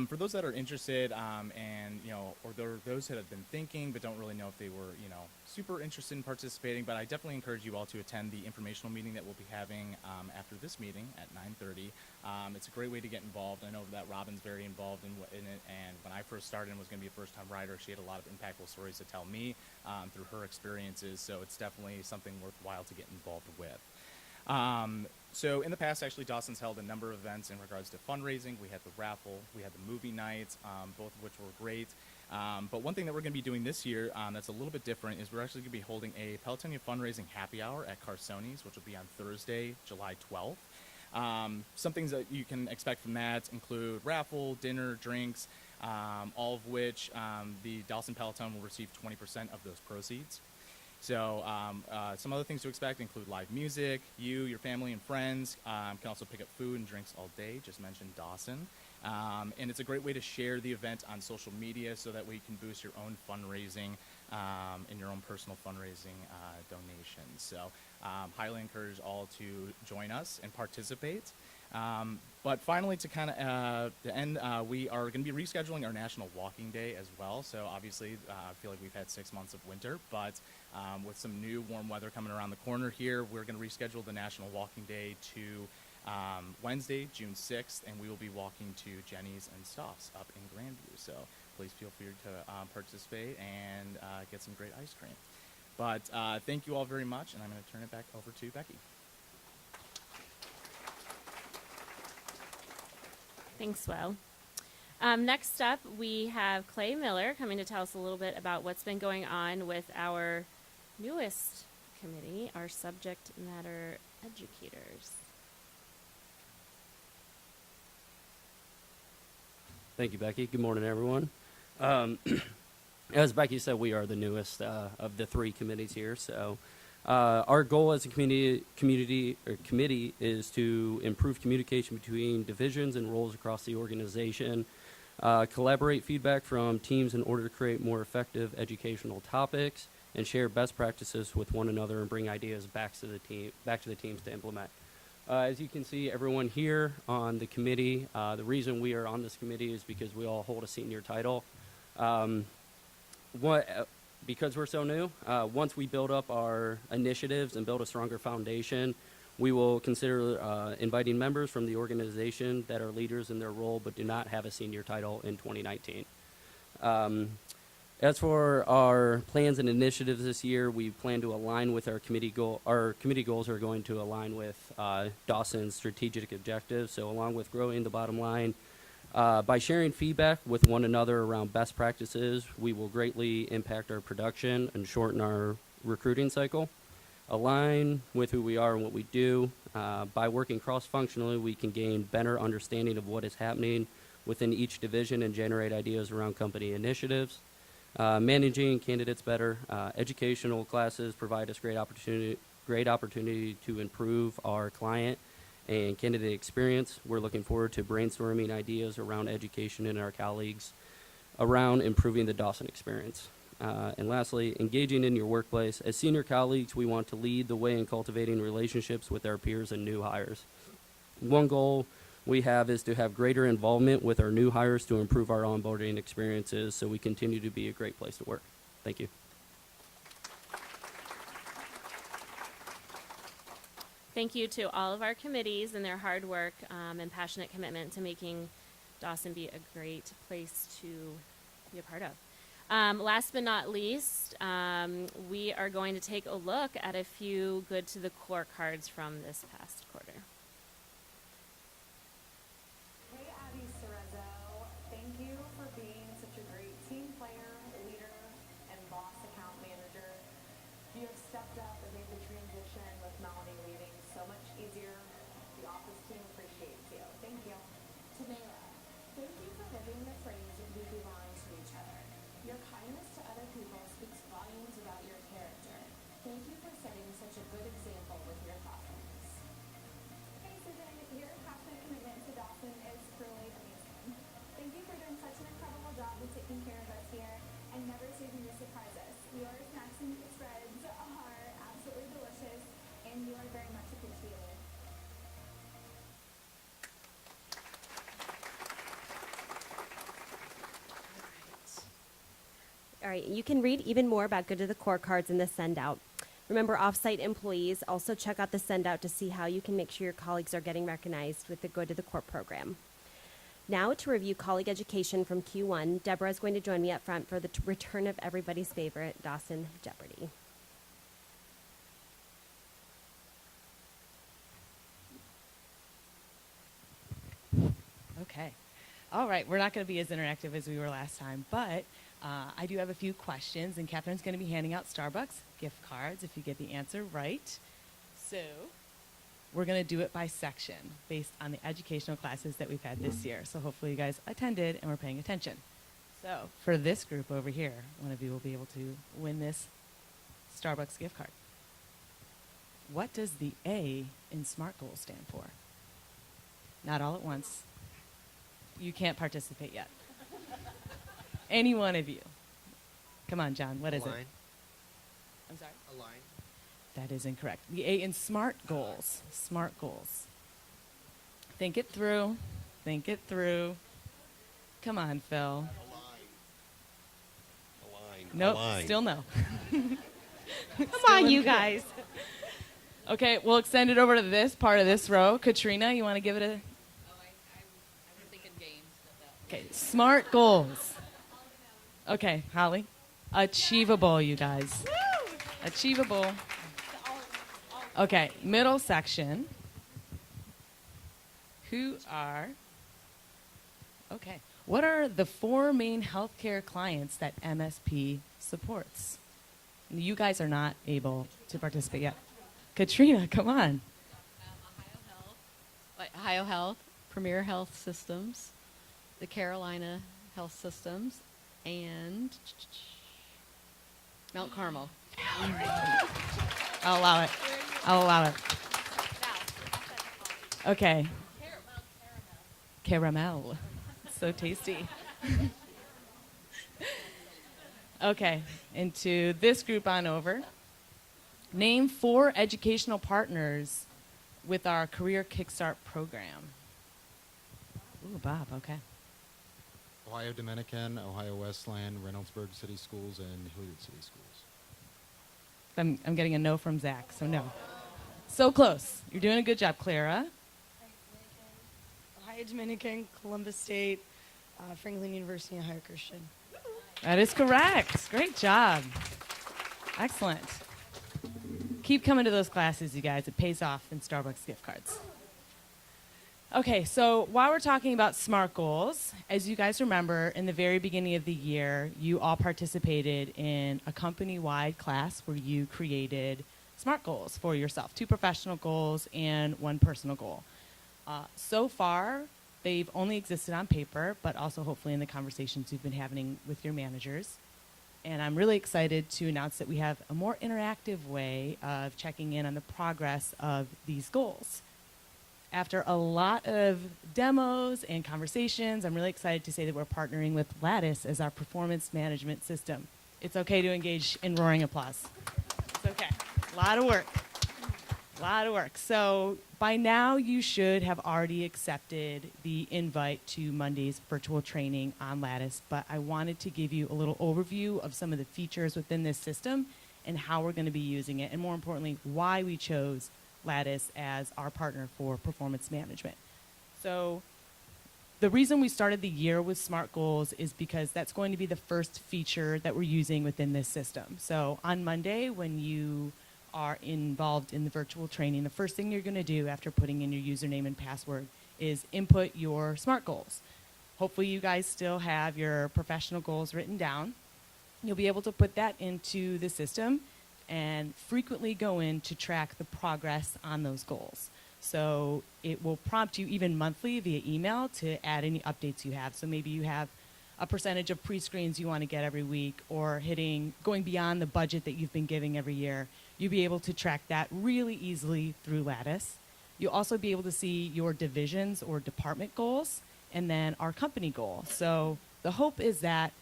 for those that are interested, and or those that have been thinking but don't really know if they were, super interested in participating, but I definitely encourage you all to attend the informational meeting that we'll be having after this meeting at 9:30. It's a great way to get involved. I know that Robin's very involved in it, and when I first started and was going to be a first-time rider, she had a lot of impactful stories to tell me through her experiences. So it's definitely something worthwhile to get involved with. So in the past, actually, Dawson's held a number of events in regards to fundraising. We had the raffle, we had the movie nights, both of which were great. But one thing that we're going to be doing this year that's a little bit different is we're actually going to be holding a Pelotonia fundraising happy hour at Carsoni's, which will be on Thursday, July 12th. Some things that you can expect from that include raffle, dinner, drinks, all of which the Dawson Peloton will receive 20% of those proceeds. So some other things to expect include live music. You, your family, and friends can also pick up food and drinks all day. Just mentioned Dawson. And it's a great way to share the event on social media so that way you can boost your own fundraising and your own personal fundraising donations. So highly encourage all to join us and participate. But finally, to kind of end, we are going to be rescheduling our National Walking Day as well. So obviously, I feel like we've had 6 months of winter, but with some new warm weather coming around the corner here, we're going to reschedule the National Walking Day to Wednesday, June 6th, and we will be walking to Jenny's and Stoff's up in Grandview. So please feel free to participate and get some great ice cream. But thank you all very much, and I'm going to turn it back over to Becky. Thanks, Will. Next up, we have Clay Miller coming to tell us a little bit about what's been going on with our newest committee, our subject matter educators. Thank you, Becky. Good morning, everyone. As Becky said, we are the newest of the 3 committees here. So our goal as a committee is to improve communication between divisions and roles across the organization, collaborate feedback from teams in order to create more effective educational topics, and share best practices with one another and bring ideas back to the teams to implement. As you can see, everyone here on the committee, the reason we are on this committee is because we all hold a senior title. Because we're so new, once we build up our initiatives and build a stronger foundation, we will consider inviting members from the organization that are leaders in their role but do not have a senior title in 2019. As for our plans and initiatives this year, we plan to align with our committee goal. Our committee goals are going to align with Dawson's strategic objectives. So along with growing the bottom line, by sharing feedback with one another around best practices, we will greatly impact our production and shorten our recruiting cycle. Align with who we are and what we do. By working cross-functionally, we can gain better understanding of what is happening within each division and generate ideas around company initiatives. Managing candidates better. Educational classes provide us great opportunity to improve our client and candidate experience. We're looking forward to brainstorming ideas around education and our colleagues around improving the Dawson experience. And lastly, engaging in your workplace. As senior colleagues, we want to lead the way in cultivating relationships with our peers and new hires. One goal we have is to have greater involvement with our new hires to improve our onboarding experiences so we continue to be a great place to work. Thank you. Thank you to all of our committees and their hard work and passionate commitment to making Dawson be a great place to be a part of. Last but not least, we are going to take a look at a few good to the core cards from this past quarter. Hey, Abby Cerezo, thank you for being such a great team player, leader, and boss account manager. You have stepped up and made the transition with Melanie leaving so much easier. The office team appreciates you. Thank you. To Mayor All right, you can read even more about Good to the Core cards in the Sendout. Remember, offsite employees also check out the Sendout to see how you can make sure your colleagues are getting recognized with the Good to the Core program. Now, to review colleague education from Q1, Deborah is going to join me up front for the return of everybody's favorite, Dawson Jeopardy. Okay. All right, we're not going to be as interactive as we were last time, but I do have a few questions, and Catherine's going to be handing out Starbucks gift cards if you get the answer right. So we're going to do it by section based on the educational classes that we've had this year. So hopefully you guys attended and were paying attention. So for this group over here, one of you will be able to win this Starbucks gift card. What does the A in SMART goals stand for? Not all at once. You can't participate yet. Any one of you. Come on, John, what is it? I'm sorry? Align. That is incorrect. The A in SMART goals. SMART goals. Think it through. Think it through. Come on, Phil. Align. Nope, Align. still no. Come on, you guys. Okay, we'll extend it over to this part of this row. Katrina, you want to give it a... I'm thinking games. Okay, SMART goals. Okay, Holly. Achievable, you guys. Achievable. Okay, middle section. Okay, what are the 4 main healthcare clients that MSP supports? You guys are not able to participate yet. Katrina, come on. Ohio Health, Premier Health Systems, the Carolina Health Systems, and Mount Carmel. I'll allow it. I'll allow it. Okay. Caramel. So tasty. Okay, into this group on over. Name 4 educational partners with our Career Kickstart program. Ooh, Bob, okay. Ohio Dominican, Ohio Westland, Reynoldsburg City Schools, and Hilliard City Schools. I'm getting a no from Zach, so no. So close. You're doing a good job, Clara. Ohio Dominican, Columbus State, Franklin University, and Ohio Christian. That is correct. Great job. Excellent. Keep coming to those classes, you guys. It pays off in Starbucks gift cards. Okay, so while we're talking about SMART goals, as you guys remember, in the very beginning of the year, you all participated in a company-wide class where you created SMART goals for yourself, 2 professional goals and 1 personal goal. So far, they've only existed on paper, but also hopefully in the conversations you've been having with your managers. And I'm really excited to announce that we have a more interactive way of checking in on the progress of these goals. After a lot of demos and conversations, I'm really excited to say that we're partnering with Lattice as our performance management system. It's okay to engage in roaring applause. It's okay. A lot of work. A lot of work. So by now, you should have already accepted the invite to Monday's virtual training on Lattice, but I wanted to give you a little overview of some of the features within this system and how we're going to be using it, and more importantly, why we chose Lattice as our partner for performance management. So the reason we started the year with SMART goals is because that's going to be the first feature that we're using within this system. So on Monday, when you are involved in the virtual training, the first thing you're going to do after putting in your username and password is input your SMART goals. Hopefully you guys still have your professional goals written down. You'll be able to put that into the system and frequently go in to track the progress on those goals. So it will prompt you even monthly via email to add any updates you have. So maybe you have a percentage of pre-screens you want to get every week, or going beyond the budget that you've been giving every year. You'll be able to track that really easily through Lattice. You'll also be able to see your divisions or department goals and then our company goal. So the hope is that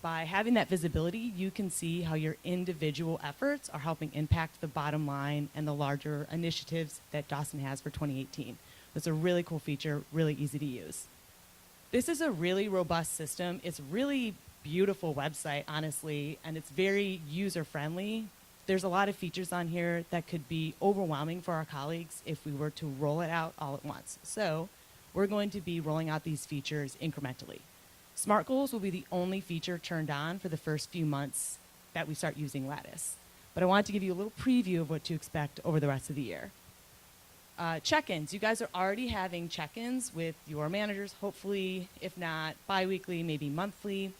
by having that visibility, you can see how your individual efforts are helping impact the bottom line and the larger initiatives that Dawson has for 2018. It's a really cool feature, really easy to use. This is a really robust system. It's really beautiful website, honestly, and it's very user-friendly. There's a lot of features on here that could be overwhelming for our colleagues if we were to roll it out all at once. So we're going to be rolling out these features incrementally. SMART goals will be the only feature turned on for the first few months that we start using Lattice. But I wanted to give you a little preview of what to expect over the rest of the year. Check-ins. You guys are already having check-ins with your managers, hopefully, if not bi-weekly, maybe monthly.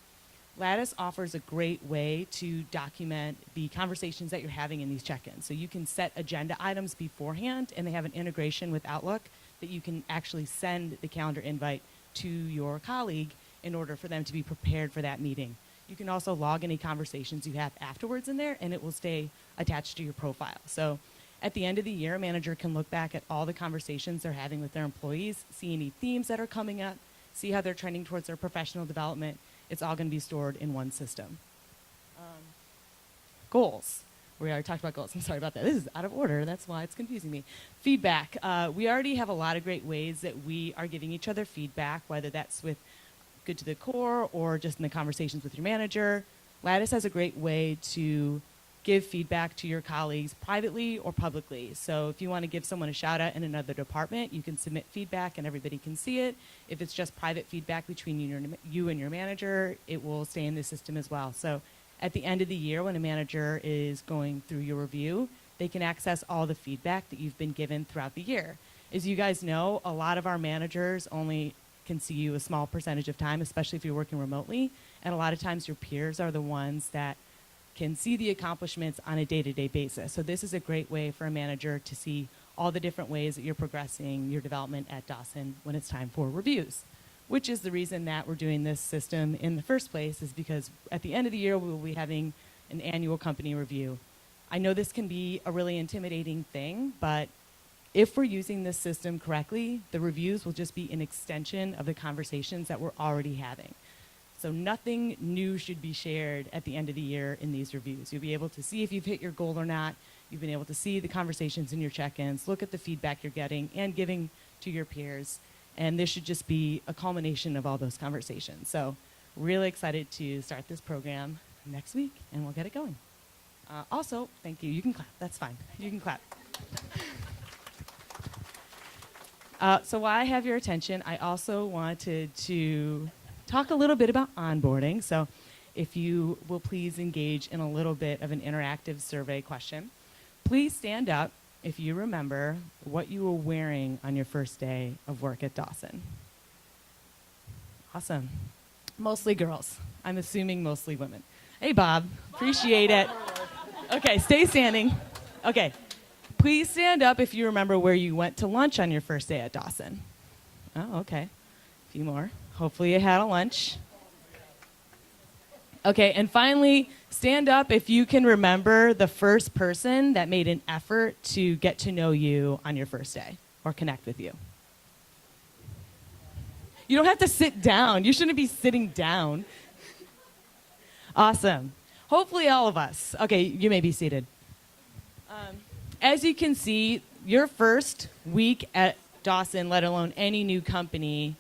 Lattice offers a great way to document the conversations that you're having in these check-ins. So you can set agenda items beforehand, and they have an integration with Outlook that you can actually send the calendar invite to your colleague in order for them to be prepared for that meeting. You can also log any conversations you have afterwards in there, and it will stay attached to your profile. So at the end of the year, a manager can look back at all the conversations they're having with their employees, see any themes that are coming up, see how they're trending towards their professional development. It's all going to be stored in one system. Goals. We already talked about goals. I'm sorry about that. This is out of order. That's why it's confusing me. Feedback. We already have a lot of great ways that we are giving each other feedback, whether that's with Good to the Core or just in the conversations with your manager. Lattice has a great way to give feedback to your colleagues privately or publicly. So if you want to give someone a shout out in another department, you can submit feedback and everybody can see it. If it's just private feedback between you and your manager, it will stay in the system as well. So at the end of the year, when a manager is going through your review, they can access all the feedback that you've been given throughout the year. As you guys know, a lot of our managers only can see you a small percentage of time, especially if you're working remotely. And a lot of times your peers are the ones that can see the accomplishments on a day-to-day basis. So this is a great way for a manager to see all the different ways that you're progressing your development at Dawson when it's time for reviews, which is the reason that we're doing this system in the first place, is because at the end of the year, we will be having an annual company review. I know this can be a really intimidating thing, but if we're using this system correctly, the reviews will just be an extension of the conversations that we're already having. So nothing new should be shared at the end of the year in these reviews. You'll be able to see if you've hit your goal or not. You've been able to see the conversations in your check-ins, look at the feedback you're getting and giving to your peers. And this should just be a culmination of all those conversations. So really excited to start this program next week, and we'll get it going. Also, thank you. You can clap. That's fine. You can clap. So while I have your attention, I also wanted to talk a little bit about onboarding. So if you will please engage in a little bit of an interactive survey question. Please stand up if you remember what you were wearing on your first day of work at Dawson. Awesome. Mostly girls. I'm assuming mostly women. Hey, Bob. Appreciate it. Okay, stay standing. Okay. Please stand up if you remember where you went to lunch on your first day at Dawson. Oh, okay. A few more. Hopefully you had a lunch. Okay, and finally, stand up if you can remember the first person that made an effort to get to know you on your first day or connect with you. You don't have to sit down. You shouldn't be sitting down. Awesome. Hopefully all of us. Okay, you may be seated. As you can see, your first week at Dawson, let alone any new company,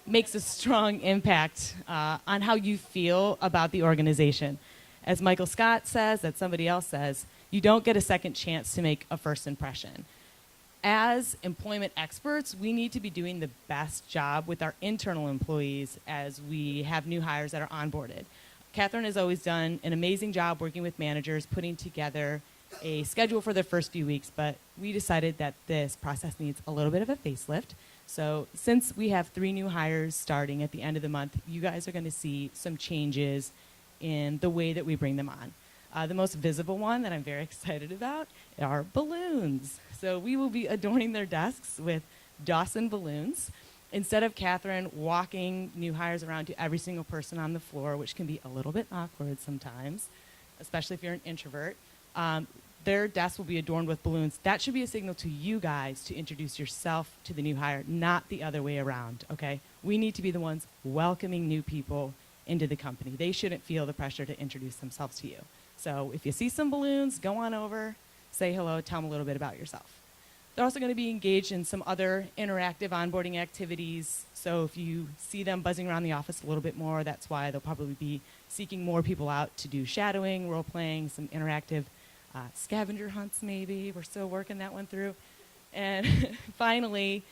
makes a strong impact on how you feel about the organization. As Michael Scott says, that somebody else says, you don't get a second chance to make a first impression. As employment experts, we need to be doing the best job with our internal employees as we have new hires that are onboarded. Catherine has always done an amazing job working with managers, putting together a schedule for the first few weeks, but we decided that this process needs a little bit of a facelift. So since we have 3 new hires starting at the end of the month, you guys are going to see some changes in the way that we bring them on. The most visible one that I'm very excited about are balloons. So we will be adorning their desks with Dawson balloons. Instead of Catherine walking new hires around to every single person on the floor, which can be a little bit awkward sometimes, especially if you're an introvert, their desks will be adorned with balloons. That should be a signal to you guys to introduce yourself to the new hire, not the other way around, okay? We need to be the ones welcoming new people into the company. They shouldn't feel the pressure to introduce themselves to you. So if you see some balloons, go on over, say hello, tell them a little bit about yourself. They're also going to be engaged in some other interactive onboarding activities. So if you see them buzzing around the office a little bit more, that's why they'll probably be seeking more people out to do shadowing, role-playing, some interactive scavenger hunts maybe. We're still working that one through. And finally,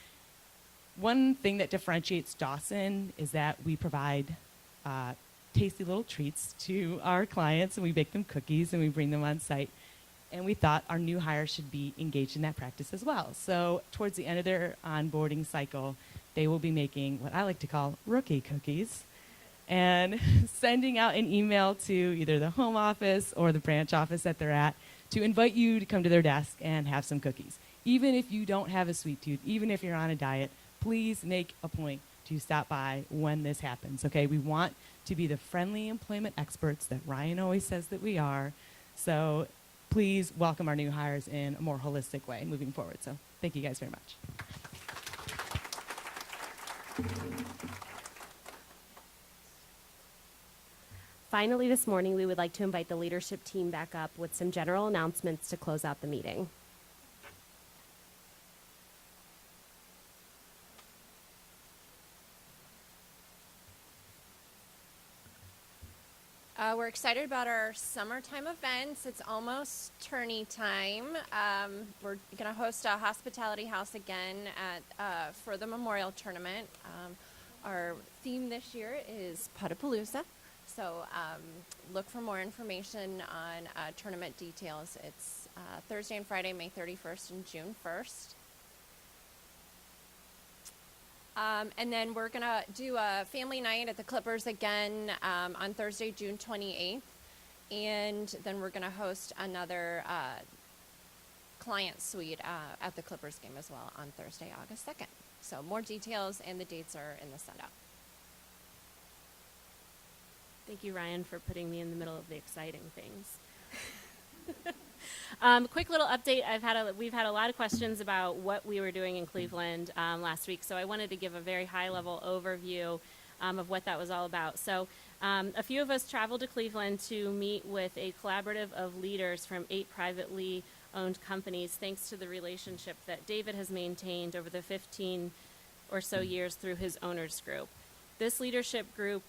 one thing that differentiates Dawson is that we provide tasty little treats to our clients, and we bake them cookies and we bring them on site. And we thought our new hires should be engaged in that practice as well. So towards the end of their onboarding cycle, they will be making what I like to call rookie cookies and sending out an email to either the home office or the branch office that they're at to invite you to come to their desk and have some cookies. Even if you don't have a sweet tooth, even if you're on a diet, please make a point to stop by when this happens, okay? We want to be the friendly employment experts that Ryan always says that we are. So please welcome our new hires in a more holistic way moving forward. So thank you guys very much. Finally, this morning, we would like to invite the leadership team back up with some general announcements to close out the meeting. We're excited about our summertime events. It's almost tourney time. We're going to host a hospitality house again for the Memorial Tournament. Our theme this year is Putapalooza. So look for more information on tournament details. It's Thursday and Friday, May 31st and June 1st. And then we're going to do a family night at the Clippers again on Thursday, June 28th. And then we're going to host another client suite at the Clippers game as well on Thursday, August 2nd. So more details and the dates are in the sendout. Thank you, Ryan, for putting me in the middle of the exciting things. Quick little update. We've had a lot of questions about what we were doing in Cleveland last week, so I wanted to give a very high-level overview of what that was all about. So a few of us traveled to Cleveland to meet with a collaborative of leaders from 8 privately owned companies, thanks to the relationship that David has maintained over the 15 or so years through his owners group. This leadership group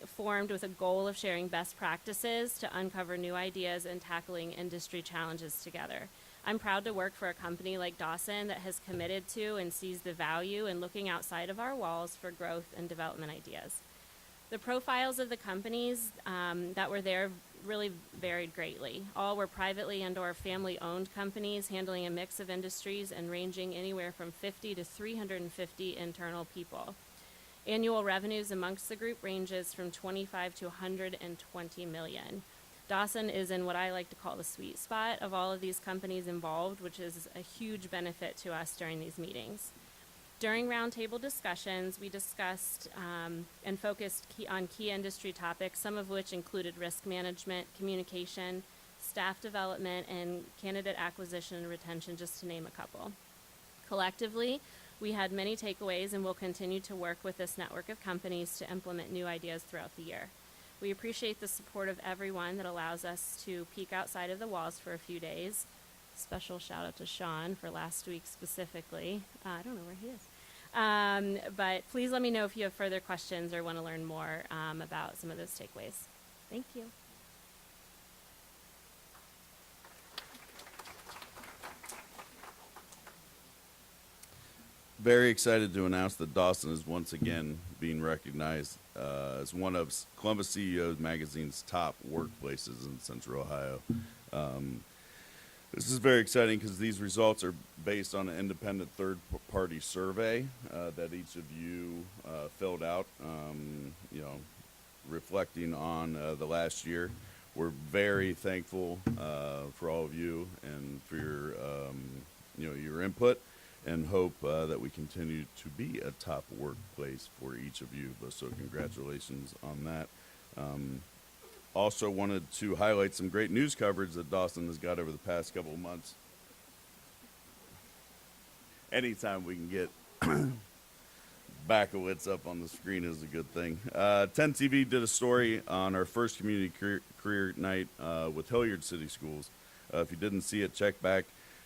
formed with a goal of sharing best practices to uncover new ideas and tackling industry challenges together. I'm proud to work for a company like Dawson that has committed to and sees the value in looking outside of our walls for growth and development ideas. The profiles of the companies that were there really varied greatly. All were privately and/or family-owned companies handling a mix of industries and ranging anywhere from 50 to 350 internal people. Annual revenues amongst the group ranges from 25 to 120 million. Dawson is in what I like to call the sweet spot of all of these companies involved, which is a huge benefit to us during these meetings. During roundtable discussions, we discussed and focused on key industry topics, some of which included risk management, communication, staff development, and candidate acquisition and retention, just to name a couple. Collectively, we had many takeaways and will continue to work with this network of companies to implement new ideas throughout the year. We appreciate the support of everyone that allows us to peek outside of the walls for a few days. Special shout out to Sean for last week specifically. I don't know where he is. But please let me know if you have further questions or want to learn more about some of those takeaways. Thank you. Very excited to announce that Dawson is once again being recognized as one of Columbus CEO Magazine's top workplaces in Central Ohio. This is very exciting because these results are based on an independent third-party survey that each of you filled out, reflecting on the last year. We're very thankful for all of you and for your input, and hope that we continue to be a top workplace for each of you. So congratulations on that. Also wanted to highlight some great news coverage that Dawson has got over the past couple of months. Anytime we can get Backowitz up on the screen is a good thing. 10 TV did a story on our first community career night with Hilliard City Schools. If you didn't see it, check back.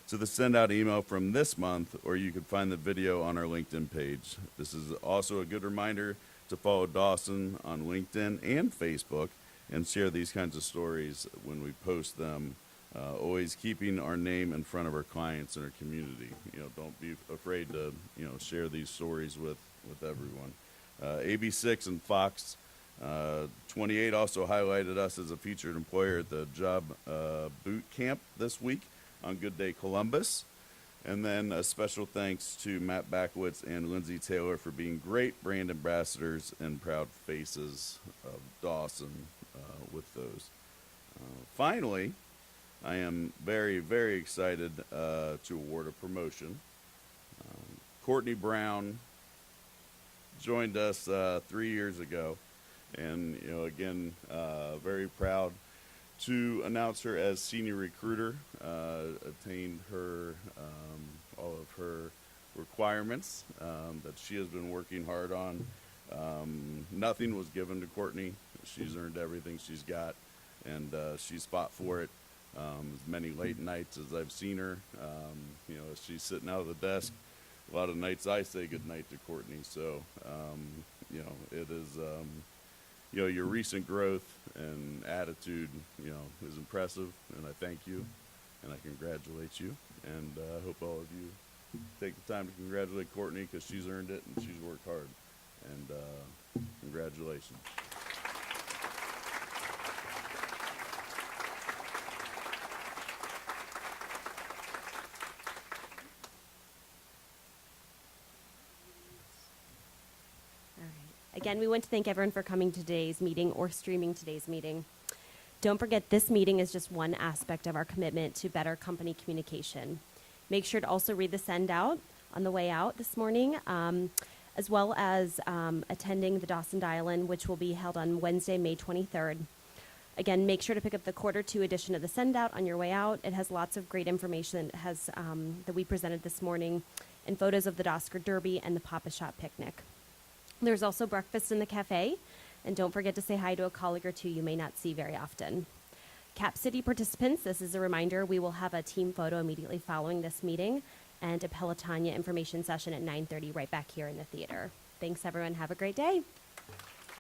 to the send out email from this month, or you can find the video on our LinkedIn page. This is also a good reminder to follow Dawson on LinkedIn and Facebook and share these kinds of stories when we post them. Always keeping our name in front of our clients and our community. Don't be afraid to, share these stories with everyone. AB6 and Fox 28 also highlighted us as a featured employer at the job boot camp this week on Good Day Columbus. And then a special thanks to Matt Backwitz and Lindsay Taylor for being great brand ambassadors and proud faces of Dawson with those. Finally, I am very, very excited to award a promotion. Courtney Brown joined us 3 years ago, and again, very proud to announce her as senior recruiter. Attained her all of her requirements that she has been working hard on. Nothing was given to Courtney. She's earned everything she's got, and she's fought for it. As many late nights as I've seen her, as she's sitting out of the desk, a lot of nights I say goodnight to Courtney. So, it is, your recent growth and attitude, is impressive, and I thank you, and I congratulate you, and I hope all of you take the time to congratulate Courtney, because she's earned it and she's worked hard, and congratulations. Again, we want to thank everyone for coming to today's meeting or streaming today's meeting. Don't forget, this meeting is just one aspect of our commitment to better company communication. Make sure to also read the send out on the way out this morning, as well as attending the Dawson Dial-In, which will be held on Wednesday, May 23rd. Again, make sure to pick up the Q2 edition of the send out on your way out. It has lots of great information that we presented this morning, and photos of the Dosker Derby and the Papa Shop picnic. There's also breakfast in the cafe, and don't forget to say hi to a colleague or two you may not see very often. Cap City participants, this is a reminder, we will have a team photo immediately following this meeting and a Pelotonia information session at 9:30 right back here in the theater. Thanks, everyone. Have a great day.